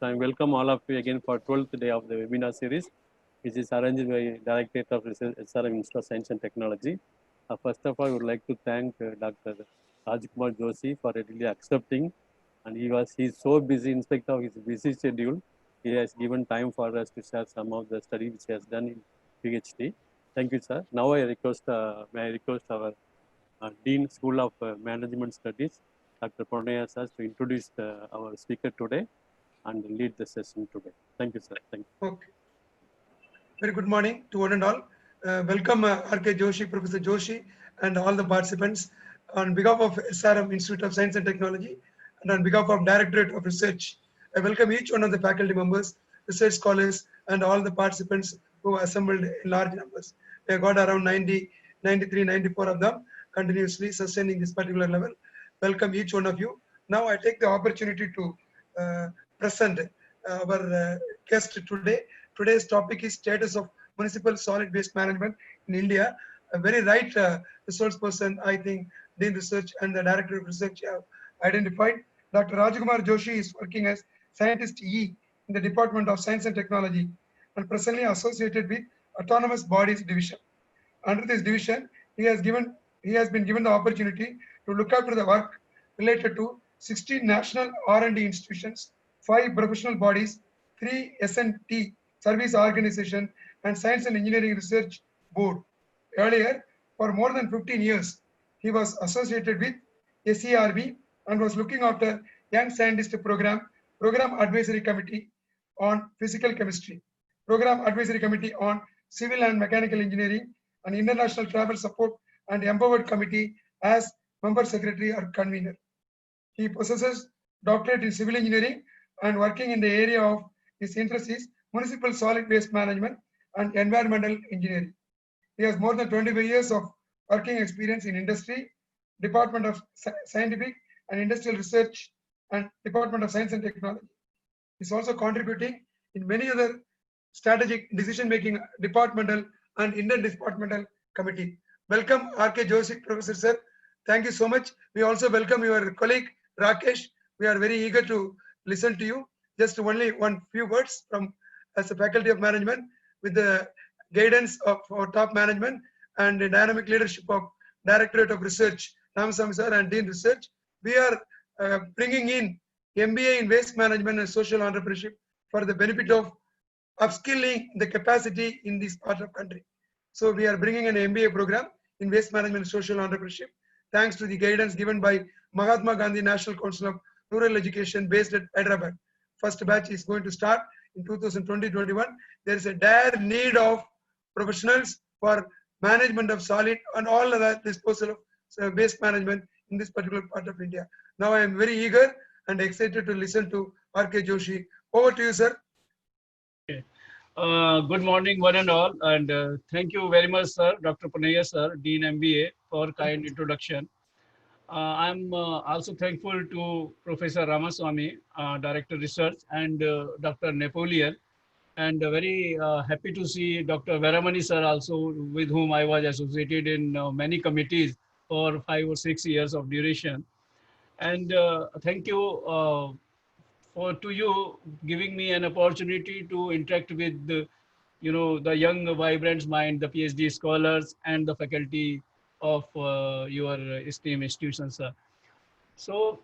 I welcome all of you again for 12th day of the webinar series, which is arranged by Directorate of Research, SRM Institute of Science and Technology. First of all, I would like to thank Dr. Rajkumar Joshi for really accepting, and he's so busy in spite of his busy schedule. He has given time for us to share some of the study which he has done in PhD. Thank you, sir. Now may I request our Dean School of Management Studies, Dr. Pranaya sir, to introduce our speaker today and lead the session today. Thank you, sir. Thank you. Okay. Very good morning to one and all. Welcome R.K. Joshi, Professor Joshi, and all the participants. On behalf of SRM Institute of Science and Technology, and on behalf of Directorate of Research, I welcome each one of the faculty members, research scholars, and all the participants who assembled in large numbers. We have got around 90, 93, 94 of them continuously sustaining this particular level. Welcome each one of you. Now I take the opportunity to present our guest today. Today's topic is status of municipal solid waste management in India. A very right resource person, I think, Dean Research and the Director of Research have identified. Dr. Rajkumar Joshi is working as Scientist E in the Department of Science and Technology and presently associated with Autonomous Bodies Division. Under this division, he has been given the opportunity to look after the work related to 16 national R&D institutions, 5 professional bodies, 3 S&T service organization, and Science and Engineering Research Board. Earlier, for more than 15 years, he was associated with SERB and was looking after Young Scientist Program Advisory Committee on Physical Chemistry, Program Advisory Committee on Civil and Mechanical Engineering, and International Travel Support and Empowered Committee as Member Secretary or Convener. He possesses doctorate in Civil Engineering and working in the area of his interest is municipal solid waste management and environmental engineering. He has more than 25 years of working experience in industry, Department of Scientific and Industrial Research, and Department of Science and Technology. He is also contributing in many other strategic decision-making departmental and interdepartmental committee. Welcome R.K. Joshi, Professor sir. Thank you so much. We also welcome your colleague Rakesh. We are very eager to listen to you. Just only one few words from as a faculty of management with the guidance of our top management and the dynamic leadership of Directorate of Research, Ramasamy sir and Dean Research. We are bringing in MBA in Waste Management and Social Entrepreneurship for the benefit of upskilling the capacity in this part of country. So we are bringing an MBA program in Waste Management and Social Entrepreneurship thanks to the guidance given by Mahatma Gandhi National Council of Rural Education based at Hyderabad. First batch is going to start in 2020-21. There is a dire need of professionals for management of solid and all other disposal of waste management in this particular part of India. Now I am very eager and excited to listen to R.K. Joshi. Over to you, sir. Okay. Good morning, one and all, and thank you very much, sir, Dr. Pranaya sir, Dean MBA, for kind introduction. I'm also thankful to Professor Ramasamy, Director Research, and Dr. Napoleon, and very happy to see Dr. Veramani sir also, with whom I was associated in many committees for 5 or 6 years of duration. And thank you to you giving me an opportunity to interact with the, the young, vibrant mind, the PhD scholars and the faculty of your esteemed institution, sir. So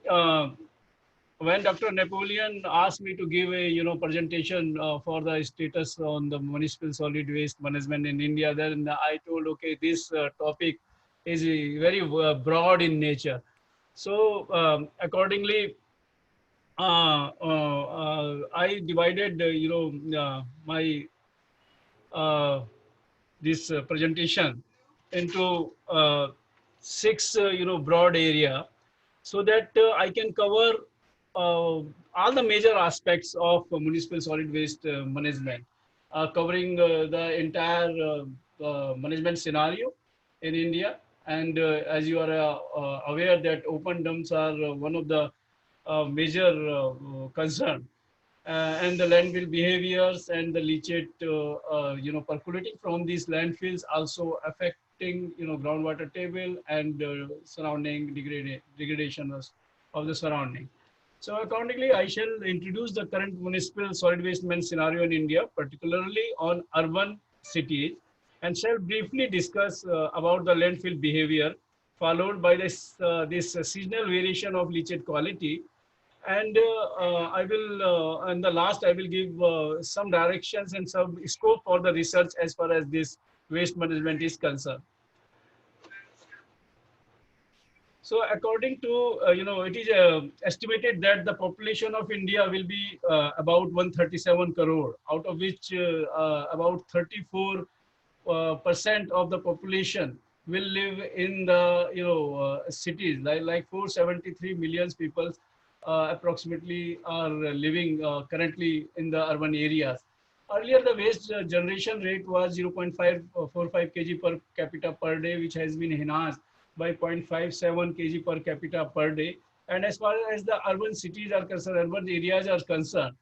when Dr. Napoleon asked me to give a presentation for the status on the municipal solid waste management in India, then I told, okay, this topic is very broad in nature. So accordingly, I divided, my this presentation into 6, broad area, so that I can cover all the major aspects of municipal solid waste management, covering the entire management scenario in India. And as you are aware that open dumps are one of the major concern, and the landfill behaviors and the leachate, percolating from these landfills also affecting, groundwater table and surrounding degradation of the surrounding. So accordingly, I shall introduce the current municipal solid waste management scenario in India, particularly on urban cities, and shall briefly discuss about the landfill behavior, followed by this seasonal variation of leachate quality. And I will, and the last, I will give some directions and some scope for the research as far as this waste management is concerned. So according to, it is estimated that the population of India will be about 137 crore, out of which about 34% of the population will live in the, cities, like 473 million people approximately are living currently in the urban areas. Earlier, the waste generation rate was 0.545 kg per capita per day, which has been enhanced by 0.57 kg per capita per day. And as far as the urban cities are concerned, urban areas are concerned,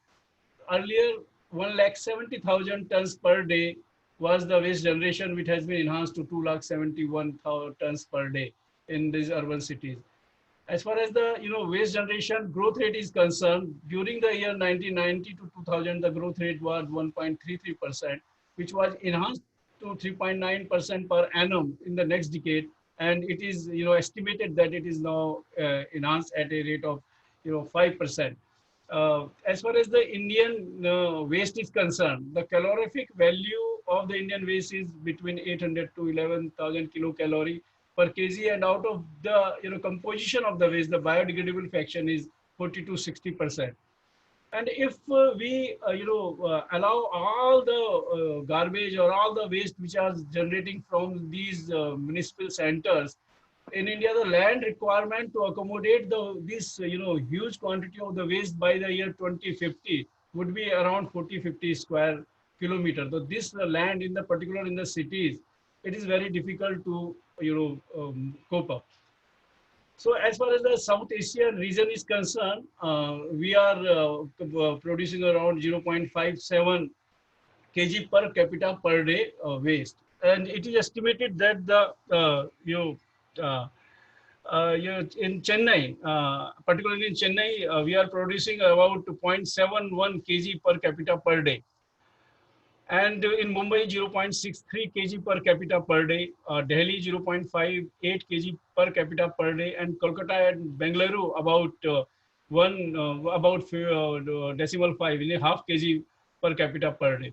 earlier 1,70,000 tons per day was the waste generation, which has been enhanced to 2,71,000 tons per day in these urban cities. As far as the waste generation growth rate is concerned, during the year 1990 to 2000, the growth rate was 1.33%, which was enhanced to 3.9% per annum in the next decade, and it is estimated that it is now enhanced at a rate of 5%. As far as the Indian waste is concerned, the calorific value of the Indian waste is between 800 to 11,000 kilocalorie per kg, and out of the composition of the waste, the biodegradable fraction is 40 to 60%. And if we allow all the garbage or all the waste which are generating from these municipal centers in India, the land requirement to accommodate this huge quantity of the waste by the year 2050 would be around 40-50 square kilometers. So this land, in the particular in the cities, it is very difficult to cope up. So as far as the South Asian region is concerned, we are producing around 0.57 kg per capita per day waste, and it is estimated that the in Chennai, particularly in Chennai, we are producing about 0.71 kg per capita per day. And in Mumbai, 0.63 kg per capita per day, Delhi, 0.58 kg per capita per day, and Kolkata and Bengaluru about decimal 5, half kg per capita per day.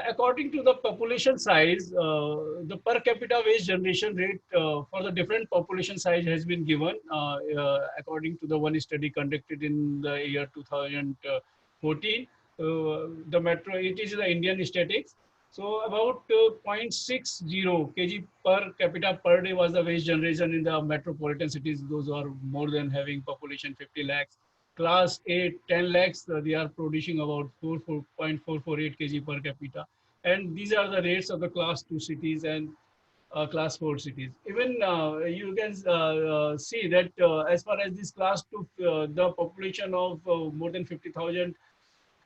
According to the population size, the per capita waste generation rate for the different population size has been given according to the one study conducted in the year 2014. The metro, it is the Indian statistics. So about 0.60 kg per capita per day was the waste generation in the metropolitan cities. Those are more than having population 50 lakhs. Class 8, 10 lakhs, they are producing about 4.448 kg per capita. And these are the rates of the class 2 cities and class 4 cities. Even you can see that as far as this class 2, the population of more than 50,000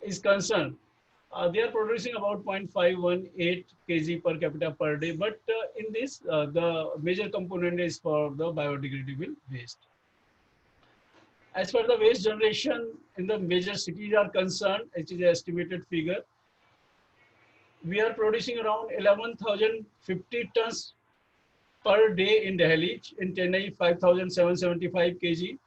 is concerned, they are producing about 0.518 kg per capita per day. But in this, the major component is for the biodegradable waste. As far as the waste generation in the major cities are concerned, it is an estimated figure. We are producing around 11,050 tons per day in Delhi, in Chennai 5,775 kg,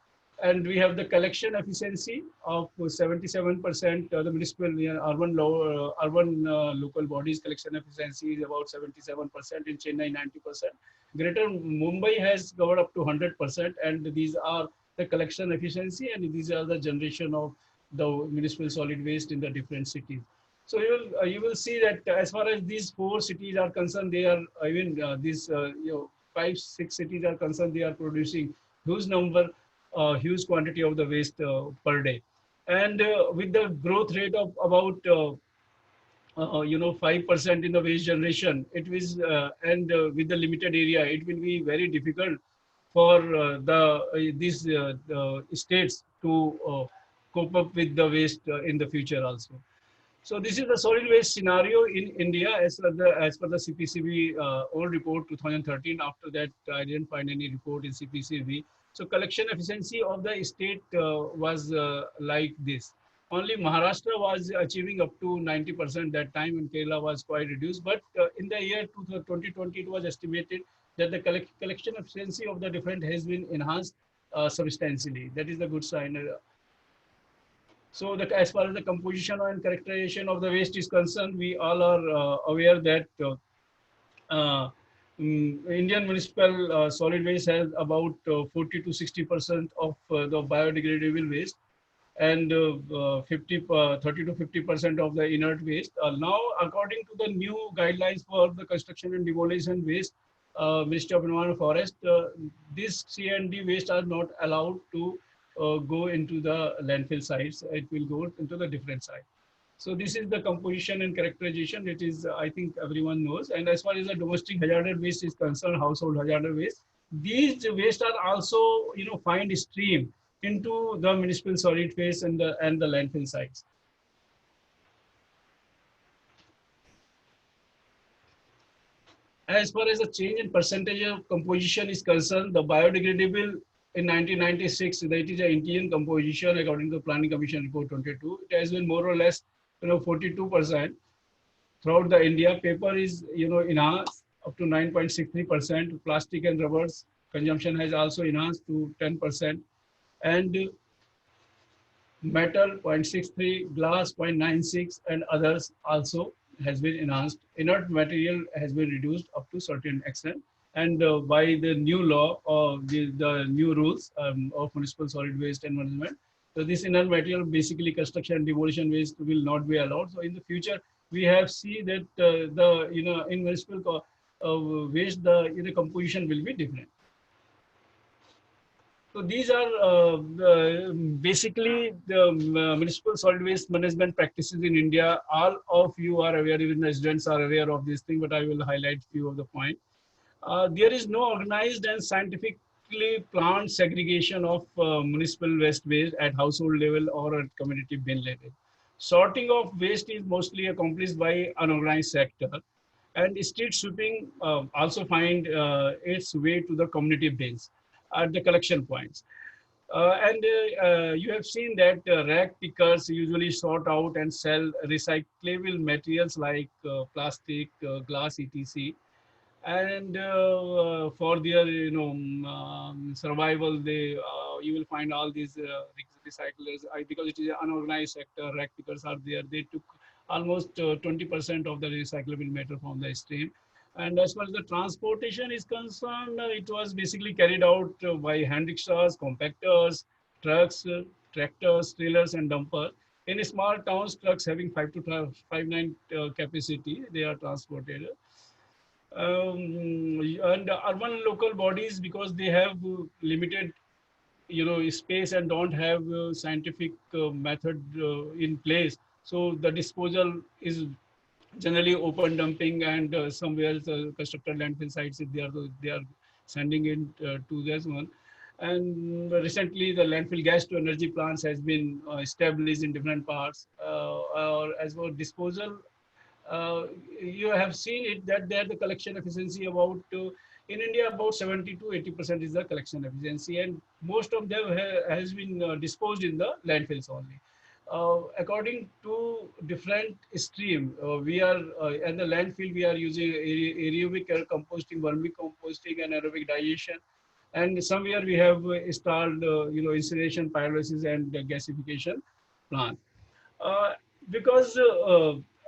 and we have the collection efficiency of 77%. The municipal urban local bodies collection efficiency is about 77%. In Chennai 90%. Greater Mumbai has covered up to 100%, and these are the collection efficiency, and these are the generation of the municipal solid waste in the different cities. So you will see that as far as these 4 cities are concerned, they are even these 5-6 cities are concerned, they are producing huge number, huge quantity of the waste per day, and with the growth rate of about 5% in the waste generation, it is and with the limited area, it will be very difficult for these states to cope up with the waste in the future also. So this is the solid waste scenario in India as per the CPCB old report 2013. After that, I didn't find any report in CPCB. So collection efficiency of the state was like this. Only Maharashtra was achieving up to 90% that time, and Kerala was quite reduced. But in the year 2020, it was estimated that the collection efficiency of the different has been enhanced substantially. That is a good sign. So as far as the composition and characterization of the waste is concerned, we all are aware that Indian municipal solid waste has about 40 to 60% of the biodegradable waste, and 30 to 50% of the inert waste. Now, according to the new guidelines for the construction and demolition waste, Ministry of Environment and Forest, this C&D waste are not allowed to go into the landfill sites. It will go into the different site. So this is the composition and characterization. It is, I think everyone knows. And as far as the domestic hazardous waste is concerned, household hazardous waste, these waste are also, find stream into the municipal solid waste and the landfill sites. As far as the change in percentage of composition is concerned, the biodegradable in 1996, that is the Indian composition according to Planning Commission Report 22, it has been more or less 42% throughout the India. Paper is enhanced up to 9.63%. Plastic and rubbers consumption has also enhanced to 10%, and metal 0.63, glass 0.96, and others also has been enhanced. Inert material has been reduced up to certain extent, and by the new law or the new rules of municipal solid waste and management. So this inert material, basically construction and demolition waste, will not be allowed. So in the future, we have seen that in municipal waste, the composition will be different. So these are basically the municipal solid waste management practices in India. All of you are aware, even residents are aware of this thing, but I will highlight few of the points. There is no organized and scientifically planned segregation of municipal waste at household level or at community bin level. Sorting of waste is mostly accomplished by unorganized sector, and street sweeping also find its way to the community bins at the collection points. You have seen that rag pickers usually sort out and sell recyclable materials like plastic, glass, etc. And for their survival, they you will find all these recyclers. Because it is an unorganized sector, rag pickers are there. They took almost 20% of the recyclable matter from the stream. And as far as the transportation is concerned, it was basically carried out by hand rickshaws, compactors, trucks, tractors, trailers, and dumpers. In small towns, trucks having 5 to 5.9 capacity, they are transported. And urban local bodies, because they have limited space and don't have scientific method in place, so the disposal is generally open dumping, and somewhere the constructed landfill sites, if they are sending it to this one. And recently the landfill gas to energy plants has been established in different parts. Or as for disposal, you have seen it that there the collection efficiency about in India about 70 to 80% is the collection efficiency, and most of them has been disposed in the landfills only. According to different stream, we are at the landfill we are using aerobic composting, vermicomposting, and aerobic digestion, and somewhere we have installed incineration, pyrolysis, and gasification plant. Because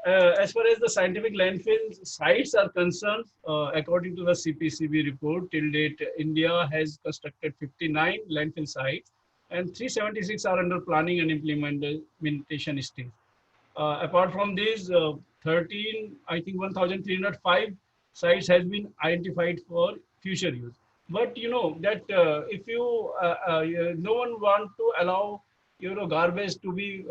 as far as the scientific landfill sites are concerned, according to the CPCB report, till date, India has constructed 59 landfill sites, and 376 are under planning and implementation stage. Apart from these, 1,305 sites has been identified for future use. But that if you, no one want to allow garbage to be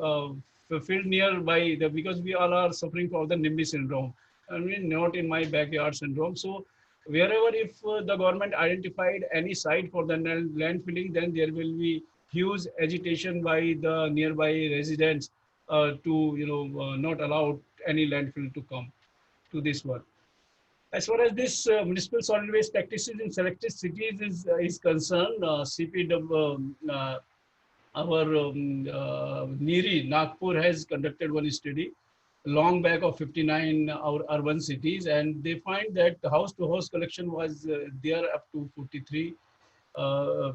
filled nearby, because we all are suffering from the NIMBY syndrome. I mean, not in my backyard syndrome. So wherever, if the government identified any site for the landfilling, then there will be huge agitation by the nearby residents to not allow any landfill to come to this one. As far as this municipal solid waste practices in selected cities is concerned, CPW, our NIRI, Nagpur has conducted one study long back of 59 our urban cities, and they find that the house-to-house collection was there up to 43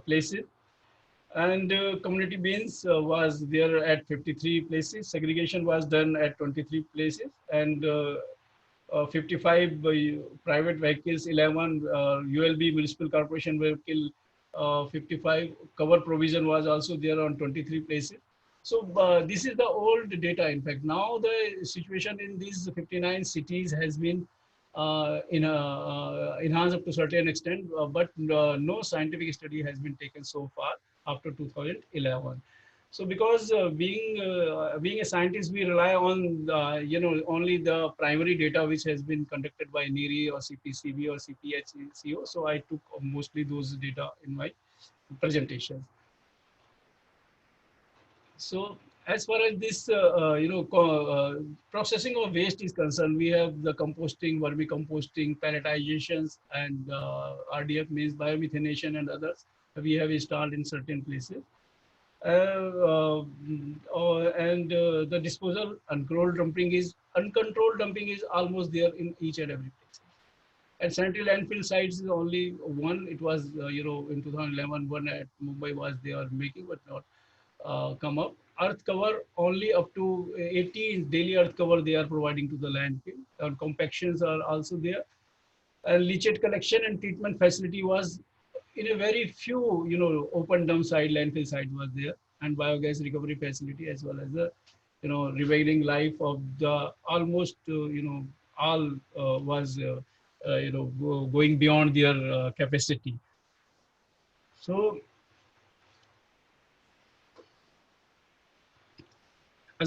places, and community bins was there at 53 places. Segregation was done at 23 places, and 55 private vehicles, 11 ULB municipal corporation vehicle, 55 cover provision was also there on 23 places. So this is the old data. In fact, now the situation in these 59 cities has been enhanced up to a certain extent, but no scientific study has been taken so far after 2011. So because being a scientist, we rely on only the primary data which has been conducted by NIRI or CPCB or CPHCO. So I took mostly those data in my presentations. So as far as this processing of waste is concerned, we have the composting, vermicomposting, pelletizations, and RDF means biomethanation and others we have installed in certain places. The disposal uncontrolled dumping is almost there in each and every place. And sanitary landfill sites is only one. It was in 2011 one at Mumbai was they are making, but not come up. Earth cover only up to 80 daily earth cover they are providing to the landfill. And compactions are also there. And leachate collection and treatment facility was in a very few, open dump site, landfill site was there, and biogas recovery facility as well as the, reviving life of the almost, all was, going beyond their capacity. So,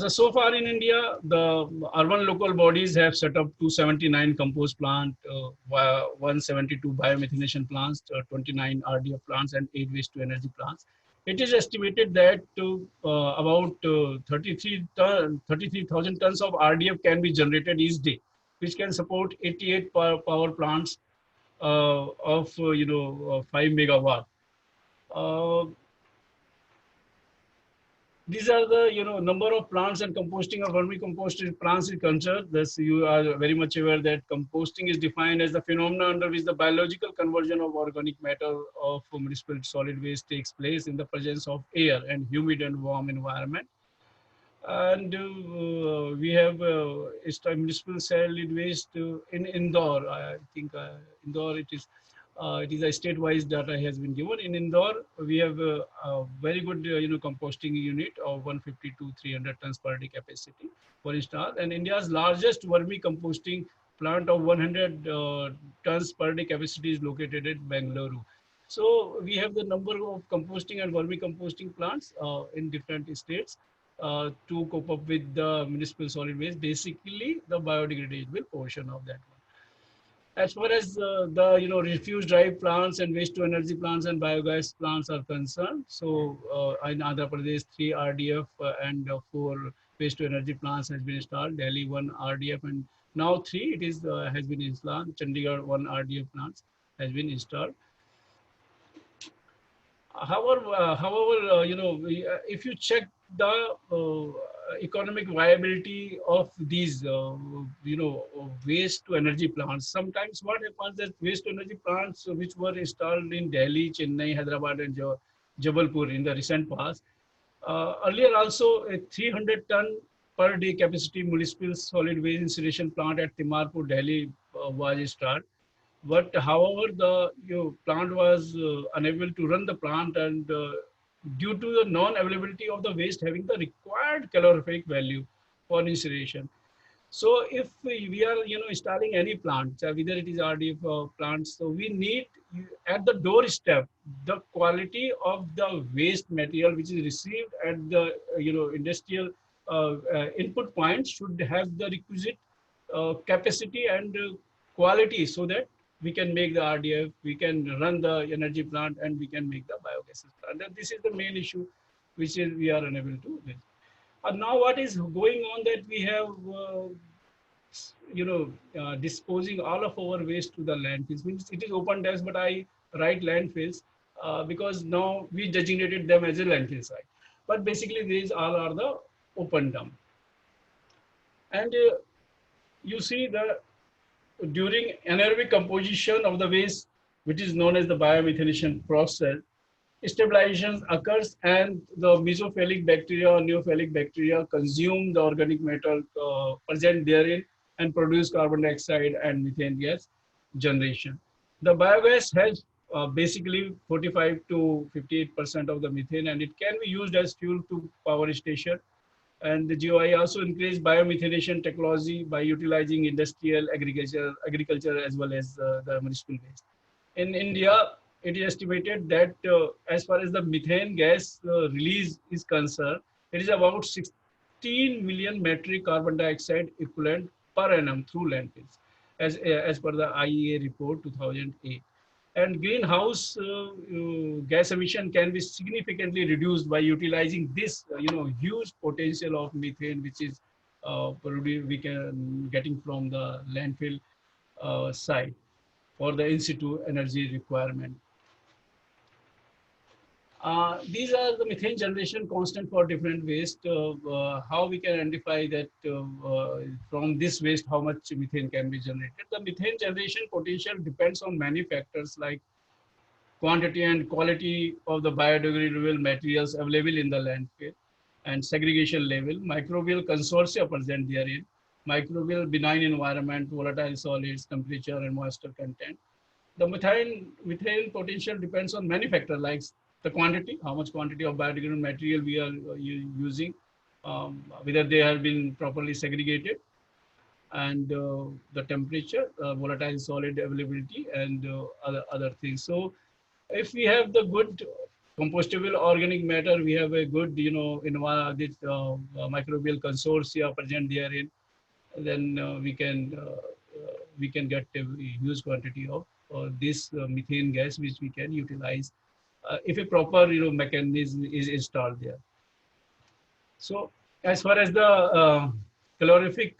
so far in India, the urban local bodies have set up 279 compost plants, 172 biomethanation plants, 29 RDF plants, and 8 waste to energy plants. It is estimated that about 33,000 tons of RDF can be generated each day, which can support 88 power plants of 5 megawatt. These are the number of plants and composting of vermicomposted plants in concerned. Thus, you are very much aware that composting is defined as the phenomenon under which the biological conversion of organic matter of municipal solid waste takes place in the presence of air and humid and warm environment. And we have municipal solid waste in Indore. I think Indore it is a state-wise data has been given. In Indore, we have a very good composting unit of 150 to 300 tons per day capacity for installed, and India's largest vermicomposting plant of 100 tons per day capacity is located at Bengaluru. So we have the number of composting and vermicomposting plants in different states to cope up with the municipal solid waste, basically the biodegradable portion of that one. As far as the refuse drive plants and waste to energy plants and biogas plants are concerned, so in Andhra Pradesh, 3 RDF and 4 waste to energy plants has been installed. Delhi 1 RDF and now 3 it is has been installed. Chandigarh 1 RDF plants has been installed. However, if you check the economic viability of these, waste to energy plants, sometimes what happens that waste to energy plants which were installed in Delhi, Chennai, Hyderabad, and Jabalpur in the recent past, earlier also a 300-ton per day capacity municipal solid waste incineration plant at Timarpur, Delhi was installed. But however, the plant was unable to run the plant, and due to the non-availability of the waste having the required calorific value for incineration. So if we are installing any plant, whether it is RDF plants, so we need at the doorstep the quality of the waste material which is received at the industrial input points should have the requisite capacity and quality, so that we can make the RDF, we can run the energy plant, and we can make the biogas plant. And this is the main issue which is we are unable to do. Now what is going on that we have disposing all of our waste to the landfills. Means it is open dams, but I write landfills because now we designated them as a landfill site. But basically, these all are the open dump. And you see the during anaerobic composition of the waste, which is known as the biomethanation process, stabilization occurs and the mesophilic bacteria or neophilic bacteria consume the organic matter present therein and produce carbon dioxide and methane gas generation. The biogas has basically 45 to 58% of the methane, and it can be used as fuel to power station. And the GOI also increased biomethanation technology by utilizing industrial agriculture as well as the municipal waste. In India, it is estimated that as far as the methane gas release is concerned, it is about 16 million metric carbon dioxide equivalent per annum through landfills, as per the IEA report 2008. And greenhouse gas emission can be significantly reduced by utilizing this, huge potential of methane, which is probably we can getting from the landfill side for the in situ energy requirement. These are the methane generation constant for different waste. How we can identify that from this waste, how much methane can be generated. The methane generation potential depends on many factors like quantity and quality of the biodegradable materials available in the landfill and segregation level, microbial consortia present therein, microbial benign environment, volatile solids, temperature and moisture content. The methane potential depends on many factors like the quantity, how much quantity of biodegradable material we are using, whether they have been properly segregated, and the temperature, volatile solid availability, and other things. So if we have the good compostable organic matter, we have a good, this microbial consortia present therein, then we can get a huge quantity of this methane gas, which we can utilize if a proper mechanism is installed there. So as far as the calorific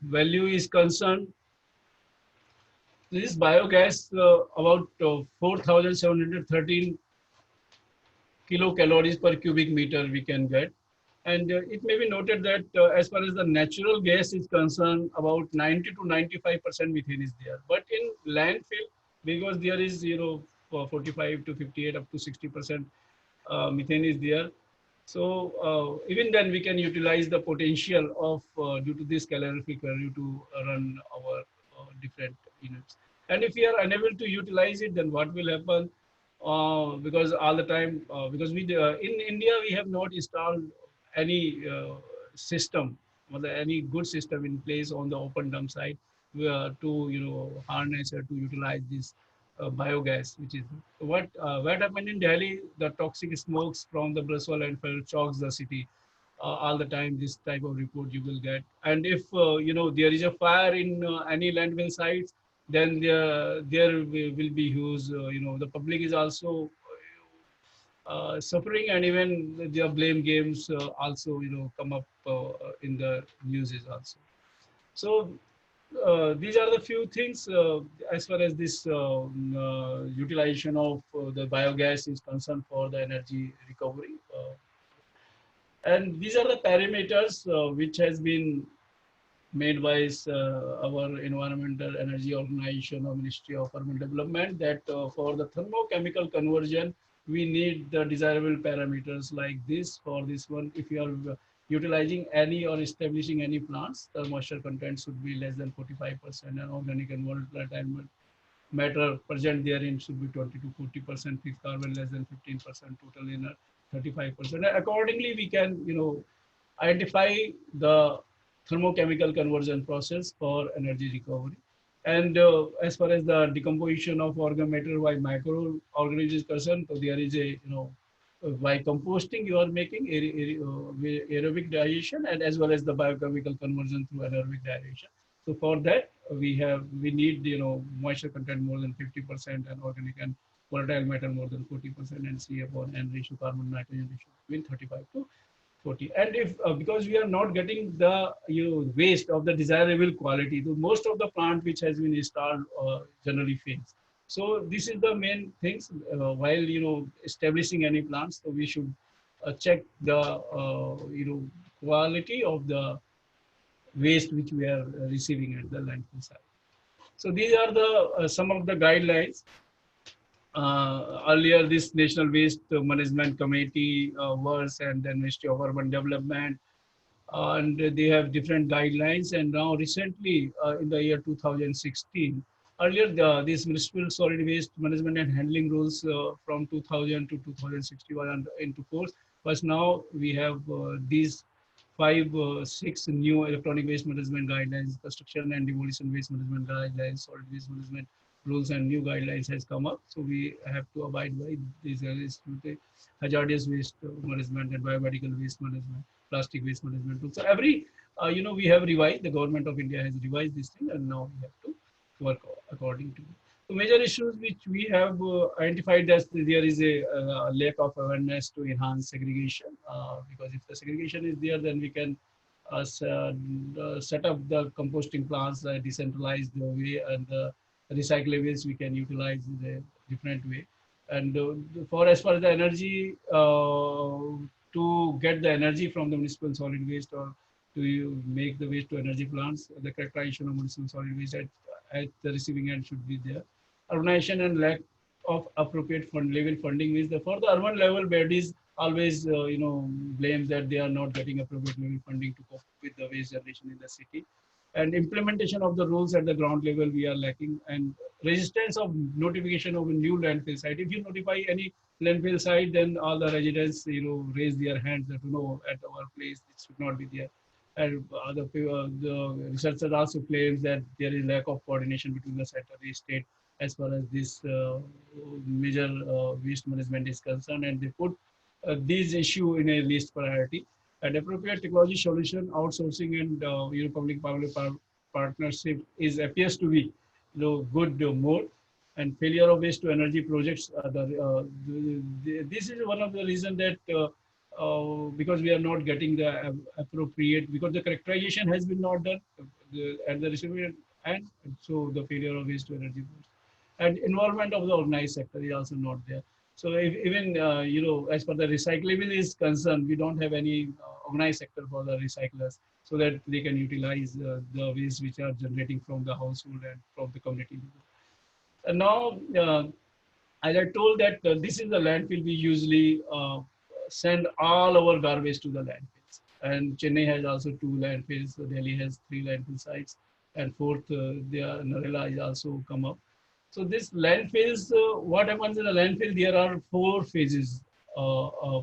value is concerned, this biogas about 4,713 kilocalories per cubic meter we can get. And it may be noted that as far as the natural gas is concerned, about 90 to 95% methane is there. But in landfill, because there is 45 to 58 up to 60% methane is there. So even then we can utilize the potential of due to this calorific value to run our different units. And if we are unable to utilize it, then what will happen? Because all the time, because we in India we have not installed any system or any good system in place on the open dump site to harness or to utilize this biogas, which is what happened in Delhi. The toxic smokes from the Brussels landfill chokes the city. All the time, this type of report you will get. And if there is a fire in any landfill sites, then there will be huge. The public is also suffering, and even their blame games also come up in the news also. So these are the few things as far as this utilization of the biogas is concerned for the energy recovery. And these are the parameters which has been made by our Environmental Energy Organization or Ministry of Urban Development, that for the thermochemical conversion, we need the desirable parameters like this. For this one, if you are utilizing any or establishing any plants, the moisture content should be less than 45%, and organic and volatile matter present therein should be 20 to 40%, fixed carbon less than 15%, total inert 35%. Accordingly, we can identify the thermochemical conversion process for energy recovery. And as far as the decomposition of organ matter by microorganisms is concerned, so there is a by composting you are making aerobic digestion, and as well as the biochemical conversion through anaerobic digestion. So for that we need moisture content more than 50% and organic and volatile matter more than 40%, and C upon N ratio, carbon nitrogen ratio between 35 to 40. And if because we are not getting the waste of the desirable quality, the most of the plant which has been installed generally fails. So this is the main things while establishing any plants. So we should check the quality of the waste which we are receiving at the landfill site. So these are the some of the guidelines. Earlier, this National Waste Management Committee was, and then Ministry of Urban Development, and they have different guidelines. And now recently, in the year 2016, earlier these municipal solid waste management and handling rules from 2000 to 2016 were into force. But now we have these six new electronic waste management guidelines, construction and demolition waste management guidelines, solid waste management rules, and new guidelines has come up. So we have to abide by these hazardous waste management and biomedical waste management, plastic waste management rules. So every, we have revised, the government of India has revised this thing, and now we have to work according to it. So major issues which we have identified that there is a lack of awareness to enhance segregation, because if the segregation is there, then we can set up the composting plants, decentralize the way, and the recyclables we can utilize in a different way. And for as far as the energy, to get the energy from the municipal solid waste, or to make the waste to energy plants, the characterization of municipal solid waste at the receiving end should be there. Urbanization and lack of appropriate level funding means for the urban level bodies always blame that they are not getting appropriate level funding to cope with the waste generation in the city. And implementation of the rules at the ground level we are lacking, and resistance of notification of a new landfill site. If you notify any landfill site, then all the residents raise their hands that at our place it should not be there. And the researcher also claims that there is lack of coordination between the secretary state as far as this major waste management is concerned, and they put these issue in a least priority. And appropriate technology solution, outsourcing, and public-private partnership appears to be good mode. And failure of waste to energy projects. This is one of the reasons that because we are not getting the appropriate, because the characterization has been not done at the recipient, and so the failure of waste to energy projects. And involvement of the organized sector is also not there. So even as far the recyclable is concerned, we don't have any organized sector for the recyclers, so that they can utilize the waste which are generating from the household and from the community. And now, as I told that this is the landfill we usually send all our garbage to the landfills. And Chennai has also 2 landfills. Delhi has 3 landfill sites, and fourth, Narela is also come up. So this landfills, what happens in a landfill? There are 4 phases,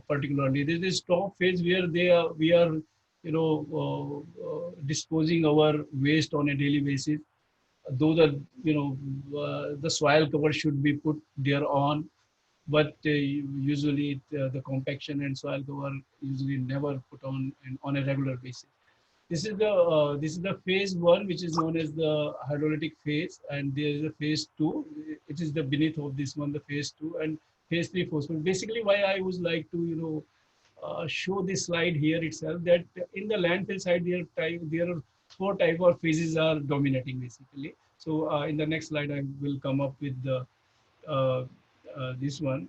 particularly. This is top phase where we are, disposing our waste on a daily basis. Though the soil cover should be put there on, but usually the compaction and soil cover usually never put on a regular basis. This is the phase 1, which is known as the hydrolytic phase, and there is a phase 2. It is the beneath of this one, the phase 2, and phase 3 phosphate. Basically, why I would like to show this slide here itself, that in the landfill side there are 4 type of phases are dominating basically. So in the next slide I will come up with the this one.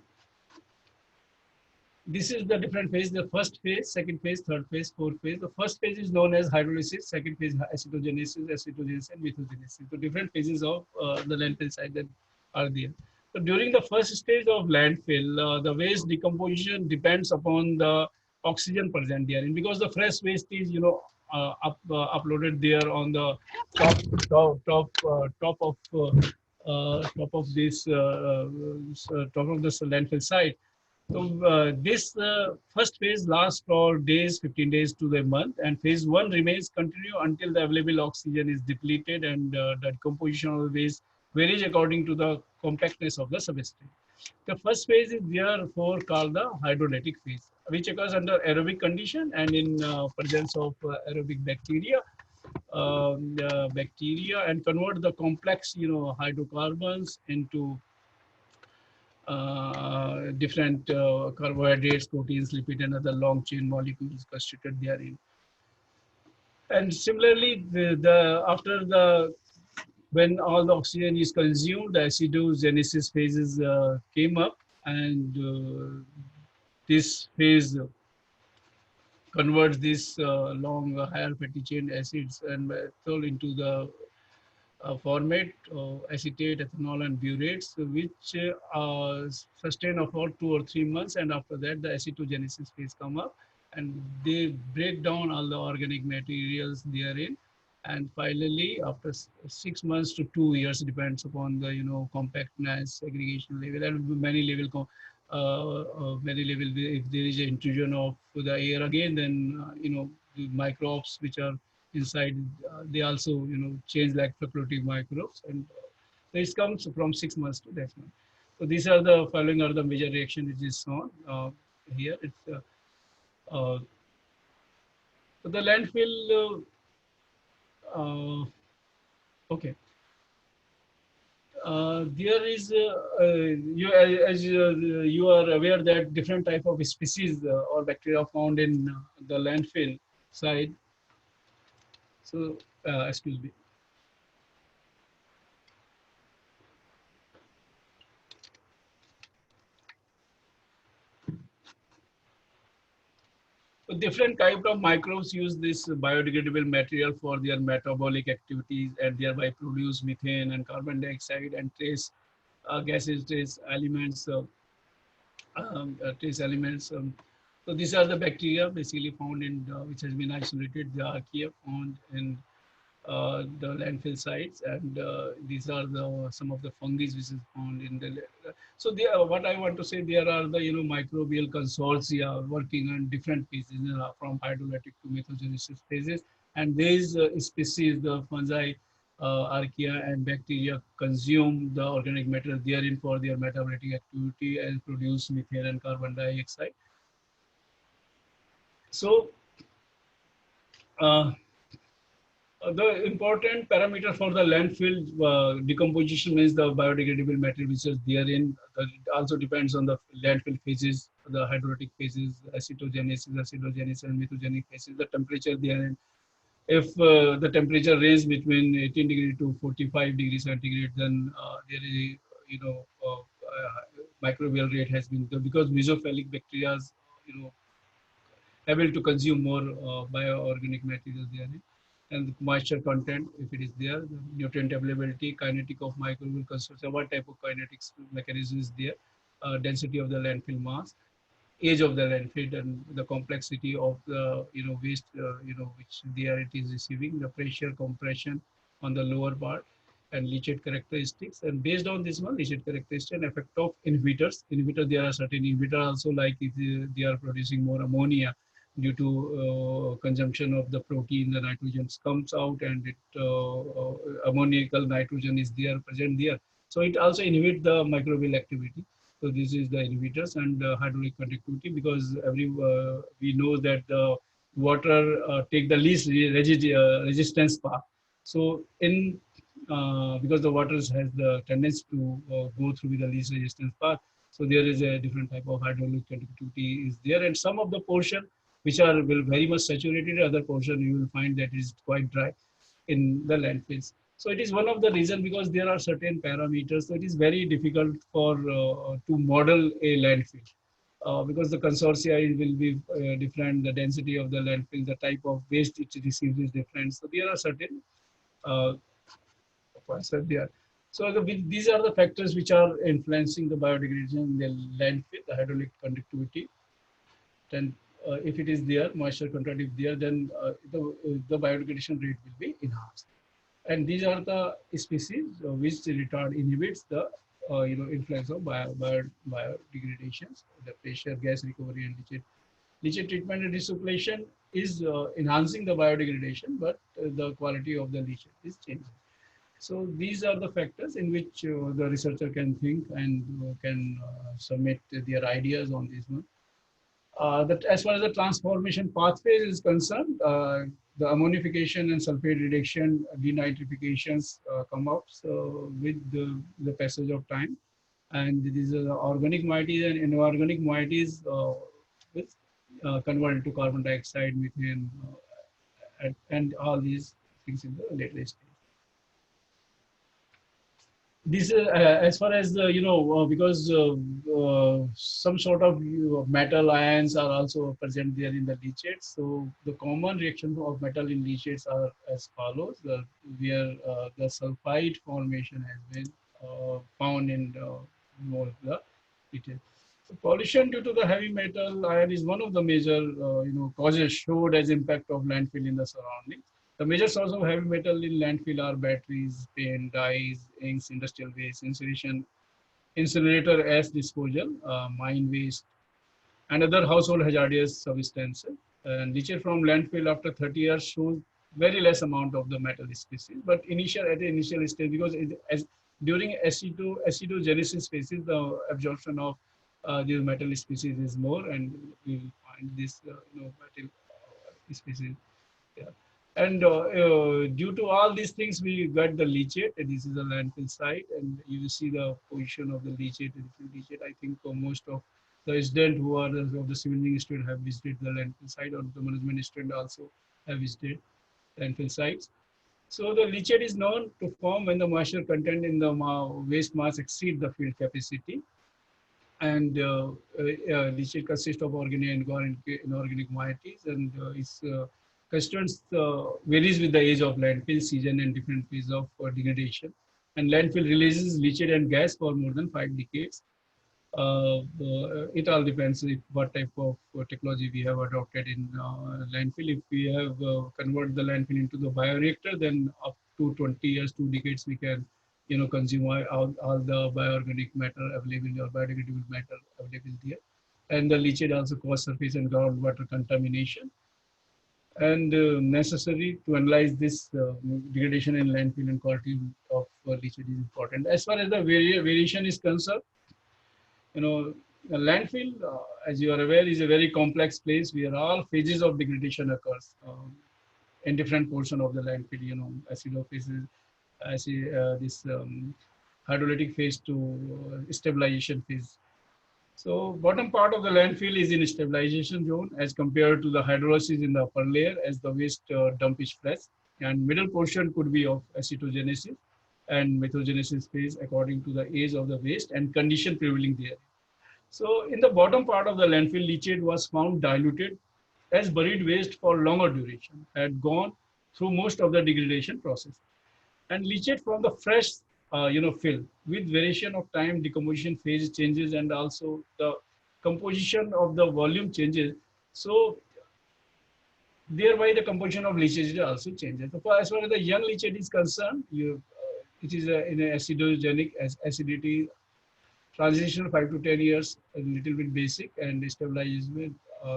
This is the different phase: the first phase, second phase, third phase, fourth phase. The first phase is known as hydrolysis, second phase acetogenesis, and methogenesis. So different phases of the landfill side that are there. So during the first stage of landfill, the waste decomposition depends upon the oxygen present there, and because the fresh waste is uploaded there on the top of this top of this landfill site. So this first phase lasts for days, 15 days to the month, and phase 1 remains continue until the available oxygen is depleted, and the decomposition of the waste varies according to the compactness of the substrate. The first phase is therefore called the hydrolytic phase, which occurs under aerobic condition and in presence of aerobic bacteria. And convert the complex hydrocarbons into different carbohydrates, proteins, lipid, and other long chain molecules constituted therein. And similarly, after the when all the oxygen is consumed, the acidogenesis phases came up, and this phase converts this long higher fatty chain acids and methyl into the format acetate, ethanol, and butates, which sustain for 2 or 3 months, and after that the acetogenesis phase come up, and they break down all the organic materials therein, and finally after 6 months to 2 years, depends upon the compactness, segregation level, and many level. If there is an intrusion of the air again, then the microbes which are inside, they also change like facultative microbes, and this comes from 6 months to that month. So these are the following are the major reaction which is shown here. It's so the landfill. Okay. There is you are aware that different type of species or bacteria found in the landfill side. So excuse me. So different type of microbes use this biodegradable material for their metabolic activities and thereby produce methane and carbon dioxide and trace gases, trace elements, trace elements. So these are the bacteria basically found in which has been isolated. The archaea found in the landfill sites, and these are the some of the fungi which is found in the. So there, what I want to say, there are the microbial consortia working on different phases, from hydrolytic to methogenesis phases, and these species, the fungi, archaea, and bacteria consume the organic matter therein for their metabolic activity and produce methane and carbon dioxide. So. The important parameter for the landfill decomposition is the biodegradable material which is therein. It also depends on the landfill phases, the hydrolytic phases, acidogenesis, and methogenic phases, the temperature therein. If the temperature range between 18 degrees to 45 degrees centigrade, then there is microbial rate has been, because mesophilic bacteria able to consume more bioorganic material therein, and moisture content, if it is there, the nutrient availability, kinetic of microbial consortia, what type of kinetics mechanism is there, density of the landfill mass, age of the landfill, and the complexity of the waste which there it is receiving, the pressure, compression on the lower part, and leachate characteristics. And based on this one, leachate characteristics and effect of inhibitors. There are certain inhibitors also, like if they are producing more ammonia due to consumption of the protein, the nitrogen comes out, and it ammoniacal nitrogen is there present there. So it also inhibits the microbial activity. So this is the inhibitors. And hydraulic conductivity, because we know that the water take the least resistance path. So in because the water has the tendency to go through the least resistance path, so there is a different type of hydraulic conductivity is there, and some of the portion which are very much saturated, other portion you will find that is quite dry in the landfills. So it is one of the reasons, because there are certain parameters, so it is very difficult for to model a landfill. Because the consortia will be different, the density of the landfill, the type of waste it receives is different. So there are certain there. So these are the factors which are influencing the biodegradation in the landfill, the hydraulic conductivity. Then if it is there, moisture content if there, then the biodegradation rate will be enhanced. And these are the species which inhibits the influence of biodegradations, the pressure, gas recovery, and leachate. Leachate treatment and recirculation is enhancing the biodegradation, but the quality of the leachate is changing. So these are the factors in which the researcher can think and can submit their ideas on this one. That as far as the transformation pathways is concerned, the ammonification and sulfate reduction, denitrifications come up with the passage of time. And these organic moieties and inorganic moieties will convert into carbon dioxide, methane, and all these things in the later stage. This as far as the because some sort of metal ions are also present there in the leachates. So the common reaction of metal in leachates are as follows: where the sulfide formation has been found in more of the leachate. So pollution due to the heavy metal ion is one of the major causes showed as impact of landfill in the surroundings. The major source of heavy metal in landfill are batteries, paint, dyes, inks, industrial waste, incineration, incinerator ash disposal, mine waste, and other household hazardous substances. And leachate from landfill after 30 years shows very less amount of the metal species, but at the initial stage, because as during acidogenesis phases, the absorption of these metal species is more, and we will find this metal species. Yeah. And due to all these things, we got the leachate. This is a landfill site, and you will see the position of the leachate. I think most of the residents who are of the civil engineering student have visited the landfill site, or the management student also have visited landfill sites. So the leachate is known to form when the moisture content in the waste mass exceed the field capacity. And leachate consists of organic and inorganic moieties, and its constituents varies with the age of landfill season and different phase of degradation. And landfill releases leachate and gas for more than 5 decades. It all depends if what type of technology we have adopted in landfill. If we have converted the landfill into the bioreactor, then up to 20 years, 2 decades, we can consume all the bioorganic matter available or biodegradable matter available there. And the leachate also cause surface and groundwater contamination. And necessary to analyze this degradation in landfill and quality of leachate is important. As far as the variation is concerned, a landfill, as you are aware, is a very complex place where all phases of degradation occurs in different portion of the landfill. Acido phases, this hydrolytic phase to stabilization phase. So bottom part of the landfill is in stabilization zone as compared to the hydrolysis in the upper layer, as the waste dump is fresh. And middle portion could be of acetogenesis and methogenesis phase according to the age of the waste and condition prevailing there. So in the bottom part of the landfill, leachate was found diluted as buried waste for longer duration, had gone through most of the degradation process. And leachate from the fresh fill with variation of time, decomposition phase changes, and also the composition of the volume changes. So thereby the composition of leachate also changes. So as far as the young leachate is concerned, it is in an acidogenic acidity transition 5 to 10 years, a little bit basic, and stabilizes with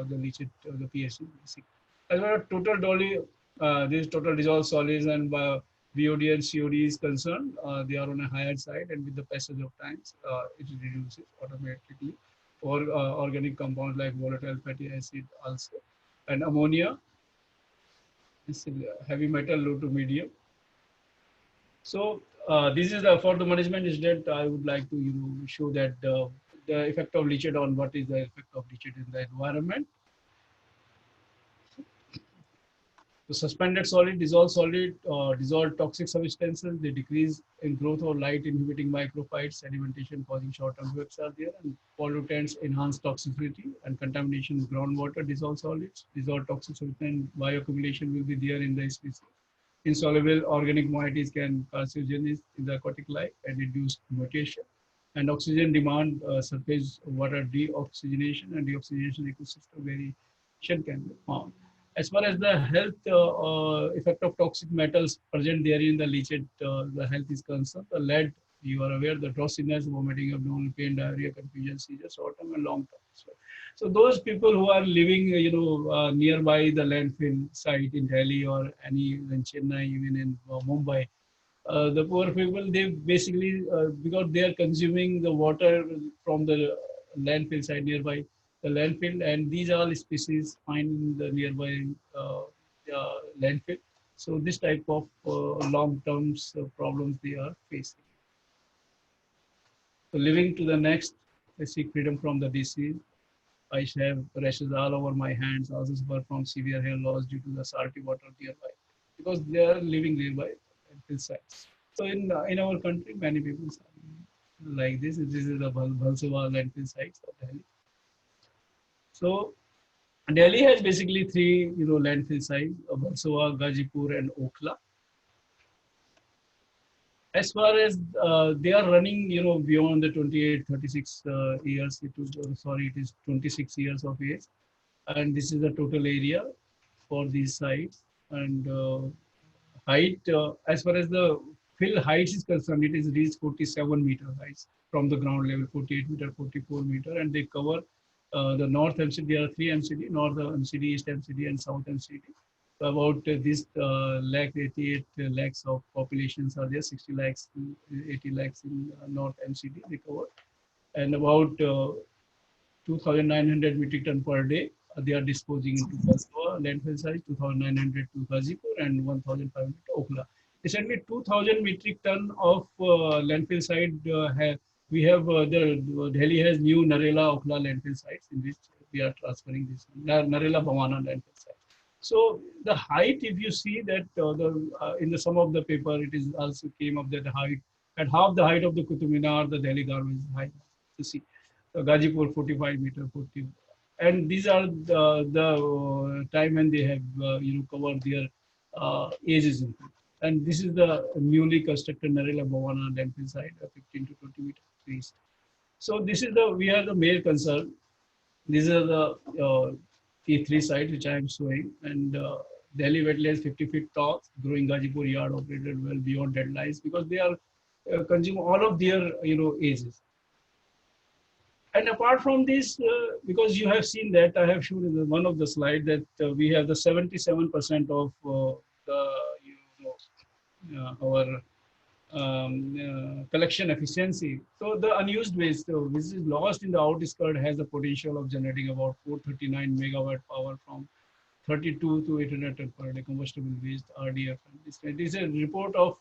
the leachate, the pH basic. As far as total dolly, this total dissolved solids and BOD and COD is concerned, they are on a higher side, and with the passage of times, it reduces automatically. For organic compounds like volatile fatty acid also, and ammonia, heavy metal, low to medium. So this is for the management is that I would like to show that the effect of leachate on what is the effect of leachate in the environment. The suspended solid, dissolved toxic substances, they decrease in growth or light inhibiting microphytes, sedimentation causing short-term webs are there, and pollutants enhance toxicity and contamination in groundwater, dissolved solids, dissolved toxic substance bioaccumulation will be there in the species. Insoluble organic moieties can carcinogens in the aquatic life and reduce mutation. And oxygen demand, surface water deoxygenation and deoxygenation ecosystem variation can be found. As far as the health effect of toxic metals present there in the leachate, the health is concerned, the lead, you are aware, the drowsiness, vomiting, abdominal pain, diarrhea, confusion, seizures, short-term and long-term. So those people who are living, nearby the landfill site in Delhi or any in Chennai, even in Mumbai, the poor people, they basically, because they are consuming the water from the landfill site nearby the landfill, and these are all species find in the nearby landfill. So this type of long-term problems they are facing. So living to the next, I seek freedom from the disease. I have rashes all over my hands, also suffer from severe hair loss due to the salty water nearby, because they are living nearby hillsides. So in our country, many people are like this. This is the Bhalsava landfill sites of Delhi. So Delhi has basically three, landfill sites: Bhalsava, Gazipur, and Okhla. As far as they are running, beyond the 28, 36 years, it is 26 years of age. And this is the total area for these sites. And height, as far as the fill height is concerned, it is reached 47-meter heights from the ground level, 48 meter, 44 meter, and they cover the North MCD. There are three MCD: North MCD, East MCD, and South MCD. So about this lakh 88 lakhs of populations are there, 60 lakhs, 80 lakhs in North MCD they cover, and about 2,900 metric ton per day. They are disposing into Bhalsava landfill size, 2,900 to Gazipur, and 1,500 to Okhla. Essentially, 2,000 metric ton of landfill site. We have the Delhi has new Narela Okhla landfill sites in which we are transferring this Narela Bhawana landfill site. So the height, if you see that in the some of the paper, it is also came up that the height at half the height of the Qutub Minar, the Delhi government is high. To see. Gazipur 45 meter, 40, and these are the time when they have covered their ages. And this is the newly constructed Narela Bhawana landfill site, 15 to 20 meters east. So this is we are the main concern. These are the key three sites which I am showing, and Delhi wetlands 50 feet tall, growing Gazipur yard operated well beyond deadlines because they are consume all of their ages. And apart from this, because you have seen that, I have shown in one of the slides that we have the 77% of the our collection efficiency. So the unused waste, which is lost in the outskirts, has the potential of generating about 439 megawatt power from 32 to 800 ton per day combustible waste (RDF). This is a report of